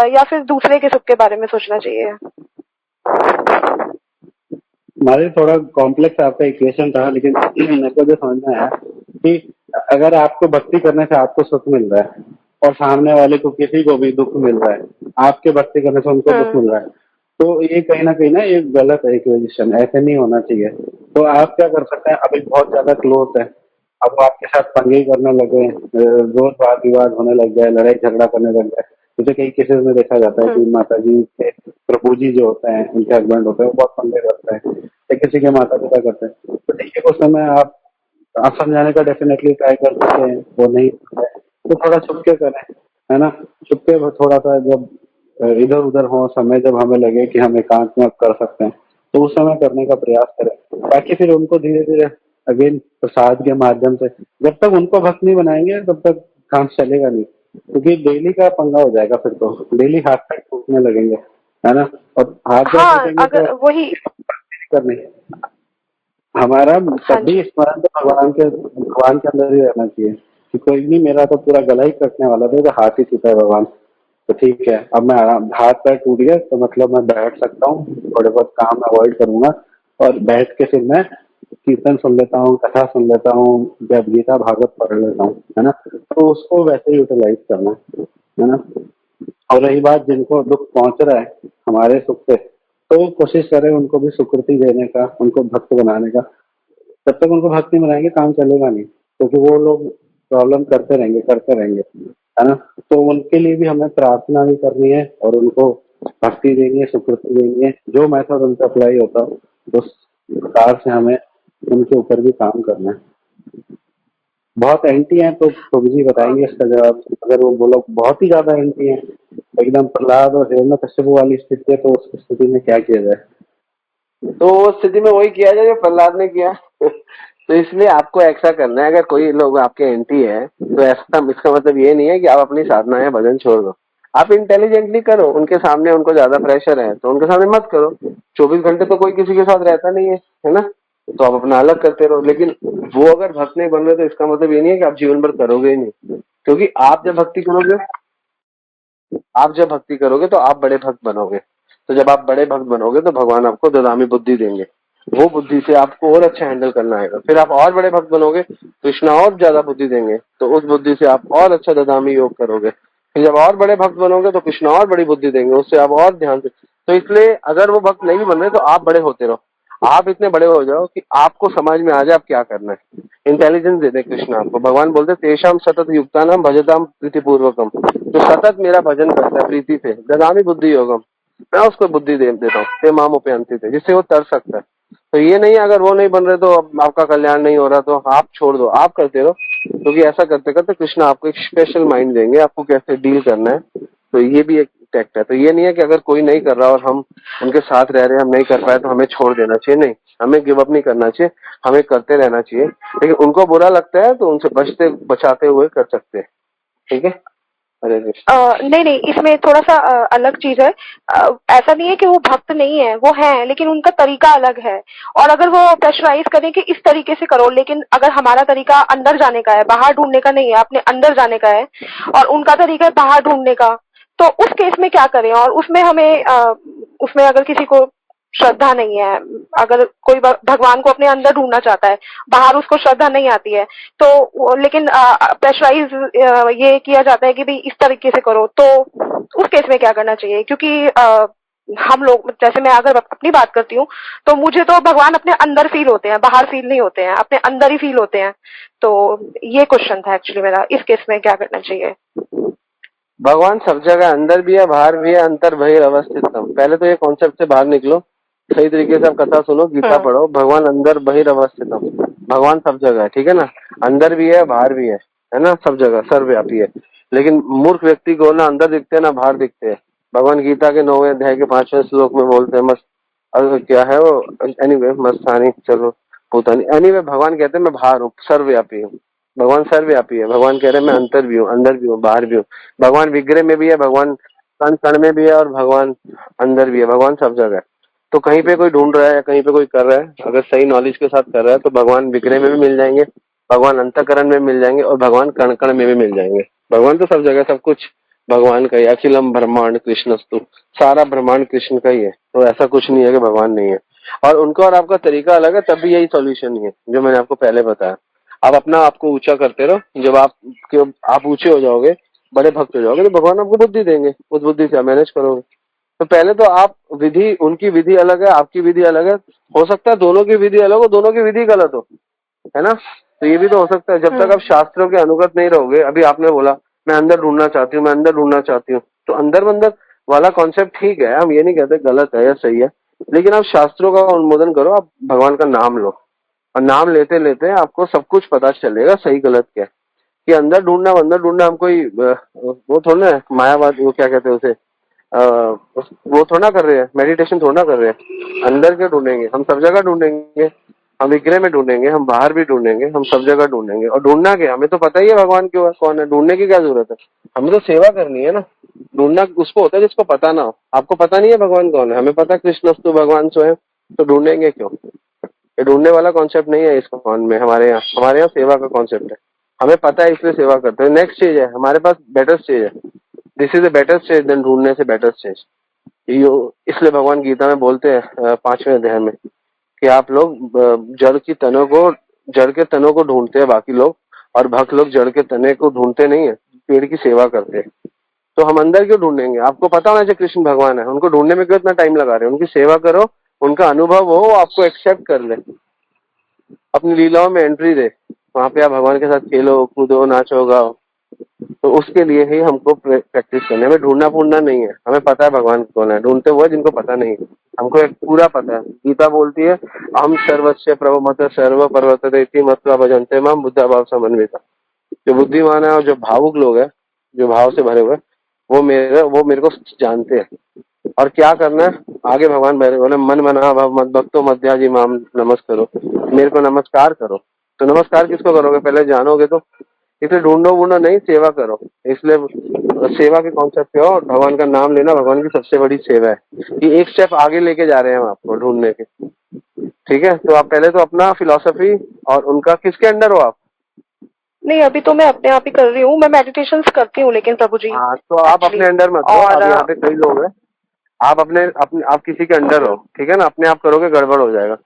या फिर दूसरे के सुख के बारे में सोचना चाहिए? हमारे थोड़ा कॉम्प्लेक्स आपका इक्वेशन था, लेकिन मेरे को जो समझ में आया कि अगर आपको भक्ति करने से आपको सुख मिल रहा है और सामने वाले को किसी को भी दुख मिल रहा है, आपके भक्ति करने से उनको दुख मिल रहा है, तो ये कहीं ना कहीं ना ये गलत है इक्वेशन, ऐसे नहीं होना चाहिए। तो आप क्या कर सकते हैं, अभी बहुत ज्यादा क्लोज है, अब वो आपके साथ पंगे करने लगे, रोज वाद विवाद होने लग जाए, लड़ाई झगड़ा करने लग जाए। जैसे कई केसेस में देखा जाता है कि माता जी के प्रभु जी जो होते हैं, उनके हस्बैंड होते हैं, वो बहुत पंगे करते हैं या किसी के माता पिता करते हैं, तो ठीक है, उस समय आप समझाने का डेफिनेटली ट्राई कर सकते हैं, वो नहीं है तो थोड़ा छुप के करें, है ना। छुप के थोड़ा सा जब इधर उधर हो समय, जब हमें लगे कि हम एकांत में कर सकते हैं, तो उस समय करने का प्रयास करें। बाकी फिर उनको धीरे धीरे अगेन प्रसाद के माध्यम से, जब तक उनको भक्त नहीं बनाएंगे तब तक काम चलेगा नहीं, क्योंकि डेली का पंगा हो जाएगा, फिर तो डेली हाथ पैर टूटने लगेंगे, है ना। और हाथ पैर हाँ, टूटेंगे तो अगर वही। करने हमारा हाँ तब भी जी। स्मरण तो भगवान के अंदर ही रहना चाहिए कि कोई नहीं, मेरा तो पूरा गला ही कटने वाला था, तो हाथ ही छूटा है भगवान, तो ठीक है, अब मैं हाथ पैर टूट गया तो मतलब मैं बैठ सकता हूँ, थोड़े बहुत काम अवॉइड करूंगा और बैठ के फिर मैं कीर्तन सुन लेता हूँ, कथा सुन लेता हूँ, जब गीता भागवत पढ़ लेता हूँ, है ना। तो उसको वैसे यूटिलाइज करना है ना। और रही बात जिनको दुख पहुंच रहा है हमारे सुख से, तो कोशिश करें उनको भी सुकृति देने का, उनको भक्त बनाने का। जब तक उनको भक्ति में रहेंगे काम चलेगा नहीं, क्योंकि वो लोग प्रॉब्लम करते रहेंगे, है ना। तो उनके लिए भी हमें प्रार्थना भी करनी है और उनको भक्ति देनी है, सुकृति देनी है, जो मेथड उनका अप्लाई होता हो उस प्रकार से हमें उनके ऊपर भी काम करना है। बहुत एंटी हैं तो प्रभु जी बताएंगे इसका जवाब। अगर वो बोलो बहुत ही ज्यादा एंटी हैं, एकदम प्रहलाद और हिरण्यकश्यप वाली स्थिति है, तो उस स्थिति में क्या किया जाए। तो उस स्थिति में वही किया जाए जो प्रहलाद ने किया। तो इसलिए आपको ऐसा करना है, अगर कोई लोग आपके एंटी है तो ऐसा, इसका मतलब ये नहीं है कि आप अपनी साधना या भजन छोड़ दो। आप इंटेलिजेंटली करो, उनके सामने उनको ज्यादा प्रेशर है तो उनके सामने मत करो। 24 घंटे तो कोई किसी के साथ रहता नहीं है ना। तो आप अपना अलग करते रहो, लेकिन वो अगर भक्त नहीं बन रहे तो इसका मतलब ये नहीं है कि आप जीवन भर करोगे ही नहीं। क्योंकि आप जब भक्ति करोगे तो आप बड़े भक्त बनोगे। तो जब आप बड़े भक्त बनोगे तो भगवान आपको ददामी बुद्धि देंगे। वो बुद्धि से आपको और अच्छा हैंडल करना आएगा। फिर आप और बड़े भक्त बनोगे, कृष्णा और ज्यादा बुद्धि देंगे, तो उस बुद्धि से आप और अच्छा ददामी योग करोगे। फिर जब और बड़े भक्त बनोगे तो कृष्णा और बड़ी बुद्धि देंगे, उससे आप और ध्यान से। तो इसलिए अगर वो भक्त नहीं भी बन रहे तो आप बड़े होते रहो। आप इतने बड़े हो जाओ कि आपको समझ में आ जाए आप क्या करना है। इंटेलिजेंस दे दे कृष्ण आपको। भगवान बोलते तेषाम सतत युक्ता नाम भजताम प्रीति पूर्वकम। जो सतत मेरा भजन करता है प्रीति से, ददामी बुद्धि योगम, मैं उसको बुद्धि दे देता हूँ, ते माम उपयांति थे, जिससे वो तर सकता है। तो ये नहीं अगर वो नहीं बन रहे तो आपका कल्याण नहीं हो रहा तो आप छोड़ दो, आप करते रहो। क्योंकि ऐसा करते करते कृष्ण आपको एक स्पेशल माइंड देंगे, आपको कैसे डील करना है। तो ये भी एक टैक्ट है। तो ये नहीं है कि अगर कोई नहीं कर रहा और हम उनके साथ रह रहे हैं, हम नहीं कर पाए तो हमें छोड़ देना चाहिए। नहीं, हमें गिव अप नहीं करना चाहिए, हमें करते रहना चाहिए। लेकिन उनको बुरा लगता है तो उनसे बचाते हुए कर सकते हैं। ठीक है। हरे कृष्ण। नहीं नहीं, इसमें थोड़ा सा अलग चीज है। ऐसा नहीं है कि वो भक्त नहीं है, वो है, लेकिन उनका तरीका अलग है। और अगर वो प्रेशराइज करें कि इस तरीके से करो, लेकिन अगर हमारा तरीका अंदर जाने का है, बाहर ढूंढने का नहीं है, अपने अंदर जाने का है, और उनका तरीका है बाहर ढूंढने का, तो उस केस में क्या करें? और उसमें हमें उसमें अगर किसी को श्रद्धा नहीं है, अगर कोई भगवान को अपने अंदर ढूंढना चाहता है, बाहर उसको श्रद्धा नहीं आती है, तो लेकिन प्रेशराइज ये किया जाता है कि भाई इस तरीके से करो, तो उस केस में क्या करना चाहिए? क्योंकि हम लोग, जैसे मैं अगर अपनी बात करती हूँ, तो मुझे तो भगवान अपने अंदर फील होते हैं, बाहर फील नहीं होते हैं, अपने अंदर ही फील होते हैं। तो ये क्वेश्चन था एक्चुअली मेरा, इस केस में क्या करना चाहिए? भगवान सब जगह अंदर भी है, बाहर भी है, अंतर बहिर अवस्थितम। पहले तो ये कॉन्सेप्ट से बाहर निकलो। सही तरीके से आप कथा सुनो, गीता पढ़ो। भगवान अंदर बहिरवस्थितम, भगवान सब जगह है, ठीक है ना। अंदर भी है, बाहर भी है ना, सब जगह सर्वव्यापी है। लेकिन मूर्ख व्यक्ति को ना अंदर दिखते हैं ना बाहर दिखते हैं। भगवान गीता के 9वें अध्याय के 5वें श्लोक में बोलते हैं, मस्त क्या है वो, एनीवे मस्तानी, चलो भूतानी, एनीवे भगवान कहते हैं मैं बाहर हूँ, सर्वव्यापी हूँ। भगवान सर्वव्यापी है। भगवान कह रहे हैं मैं अंतर भी हूँ, अंदर भी हूँ, बाहर भी हूँ। भगवान विग्रह में भी है, भगवान कण कण में भी है, और भगवान अंदर भी है। भगवान सब जगह है। तो कहीं पे कोई ढूंढ रहा है या कहीं पे कोई कर रहा है, अगर सही नॉलेज के साथ कर रहा है तो भगवान विग्रह में भी मिल जाएंगे, भगवान अंतःकरण में मिल जाएंगे, और भगवान कण कण में भी मिल जाएंगे। भगवान तो सब जगह, सब कुछ भगवान का ही। अखिलम ब्रह्मांड कृष्णस्तु, सारा ब्रह्मांड कृष्ण का ही है। तो ऐसा कुछ नहीं है कि भगवान नहीं है। और उनका और आपका तरीका अलग है, तब भी यही सॉल्यूशन ही है जो मैंने आपको पहले बताया। आप अपना आपको ऊंचा करते रहो। जब आप ऊंचे हो जाओगे, बड़े भक्त हो जाओगे, तो भगवान आपको बुद्धि देंगे। उस बुद्धि से आप मैनेज करोगे। तो पहले तो आप विधि, उनकी विधि अलग है, आपकी विधि अलग है। हो सकता है दोनों की विधि अलग हो, दोनों की विधि गलत हो, है ना। तो ये भी तो हो सकता है। जब तक आप शास्त्रों के अनुगत नहीं रहोगे, अभी आपने बोला मैं अंदर ढूंढना चाहती हूँ, मैं अंदर ढूंढना चाहती हूँ, तो अंदर मंदर वाला कॉन्सेप्ट ठीक है, हम ये नहीं कहते गलत है या सही है, लेकिन आप शास्त्रों का अनुमोदन करो, आप भगवान का नाम लो, और नाम लेते लेते आपको सब कुछ पता चलेगा सही गलत क्या है। कि अंदर ढूंढना हम कोई वो थोड़ा ना मायावाद, वो क्या कहते हैं उसे, वो थोड़ा कर रहे हैं, मेडिटेशन थोड़ा कर रहे हैं। अंदर के ढूंढेंगे, हम सब जगह ढूंढेंगे, हम विग्रह में ढूंढेंगे, हम बाहर भी ढूंढेंगे, हम सब जगह ढूंढेंगे। और ढूंढना क्या, हमें तो पता ही है भगवान क्यों है, कौन है, ढूंढने की क्या जरूरत है। हमें तो सेवा करनी है ना। ढूंढना उसको होता है जिसको पता ना हो। आपको पता नहीं है भगवान कौन है, हमें पता कृष्णस्तु भगवान स्वयं, तो ढूंढेंगे क्यों। ये ढूंढने वाला कॉन्सेप्ट नहीं है इस भगवान में। हमारे यहाँ सेवा का कॉन्सेप्ट है। हमें पता है इसलिए सेवा करते हैं। नेक्स्ट स्टेज है हमारे पास, बेटर स्टेज है। This is a better stage than ढूंढने से बेटर स्टेज। इसलिए भगवान गीता में बोलते हैं 5वें अध्याय में कि आप लोग जड़ के तनों को ढूंढते हैं बाकी लोग, और भक्त लोग जड़ के तने को ढूंढते नहीं है, पेड़ की सेवा करते हैं। तो हम अंदर क्यों ढूंढेंगे। आपको पता होना चाहिए कृष्ण भगवान है, उनको ढूंढने में क्यों इतना टाइम लगा रहे हैं। उनकी सेवा करो, उनका अनुभव हो, आपको एक्सेप्ट कर ले, अपनी लीलाओं में एंट्री दे, वहां पे आप भगवान के साथ खेलो, कूदो, नाचो, गाओ। तो उसके लिए ही हमको प्रैक्टिस करनी है। हमें ढूंढना फूंढना नहीं है। हमें पता है भगवान कौन है, ढूंढते हुए जिनको पता नहीं है। हमको एक पूरा पता है। गीता बोलती है हम सर्वस्व प्रभुमत सर्व पर्वत मत्वा भजन्ते माम बुद्धा भाव समन्विता। जो बुद्धिमान है और जो भावुक लोग है, जो भाव से भरे हुए, वो मेरे को जानते हैं। और क्या करना है आगे, भगवान बोले मन मना भव मत भक्तो मध्याजी माम नमस्करो, मेरे को नमस्कार करो। तो नमस्कार किसको करोगे, पहले जानोगे तो। इसलिए ढूंढो वूंढो नहीं, सेवा करो। इसलिए सेवा के कॉन्सेप्ट पे हो, भगवान का नाम लेना भगवान की सबसे बड़ी सेवा है। कि एक स्टेप आगे लेके जा रहे हैं हम आपको ढूंढने के। ठीक है, तो आप पहले तो अपना फिलॉसफी और उनका, किसके अंडर हो आप। नहीं, अभी तो मैं अपने आप ही कर रही हूँ। मैं मेडिटेशन करती हूँ, लेकिन प्रभु जी हाँ, तो आप अपने अंडर मत हो। अब यहाँ पे कई लोग हैं, आप आप किसी के अंडर हो, ठीक है ना। अपने आप करोगे गड़बड़ हो जाएगा।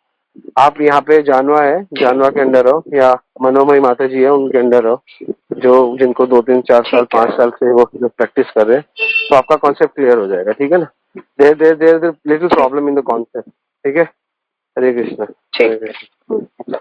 आप यहाँ पे जानवा है, जानवा के अंडर हो, या मनोमयी माता जी है उनके अंडर हो, जो जिनको 2 3 4 साल 5 साल से वो जो प्रैक्टिस कर रहे हैं, तो आपका कॉन्सेप्ट क्लियर हो जाएगा। ठीक है ना। There little problem in the concept. ठीक है। हरे कृष्णा। ठीक।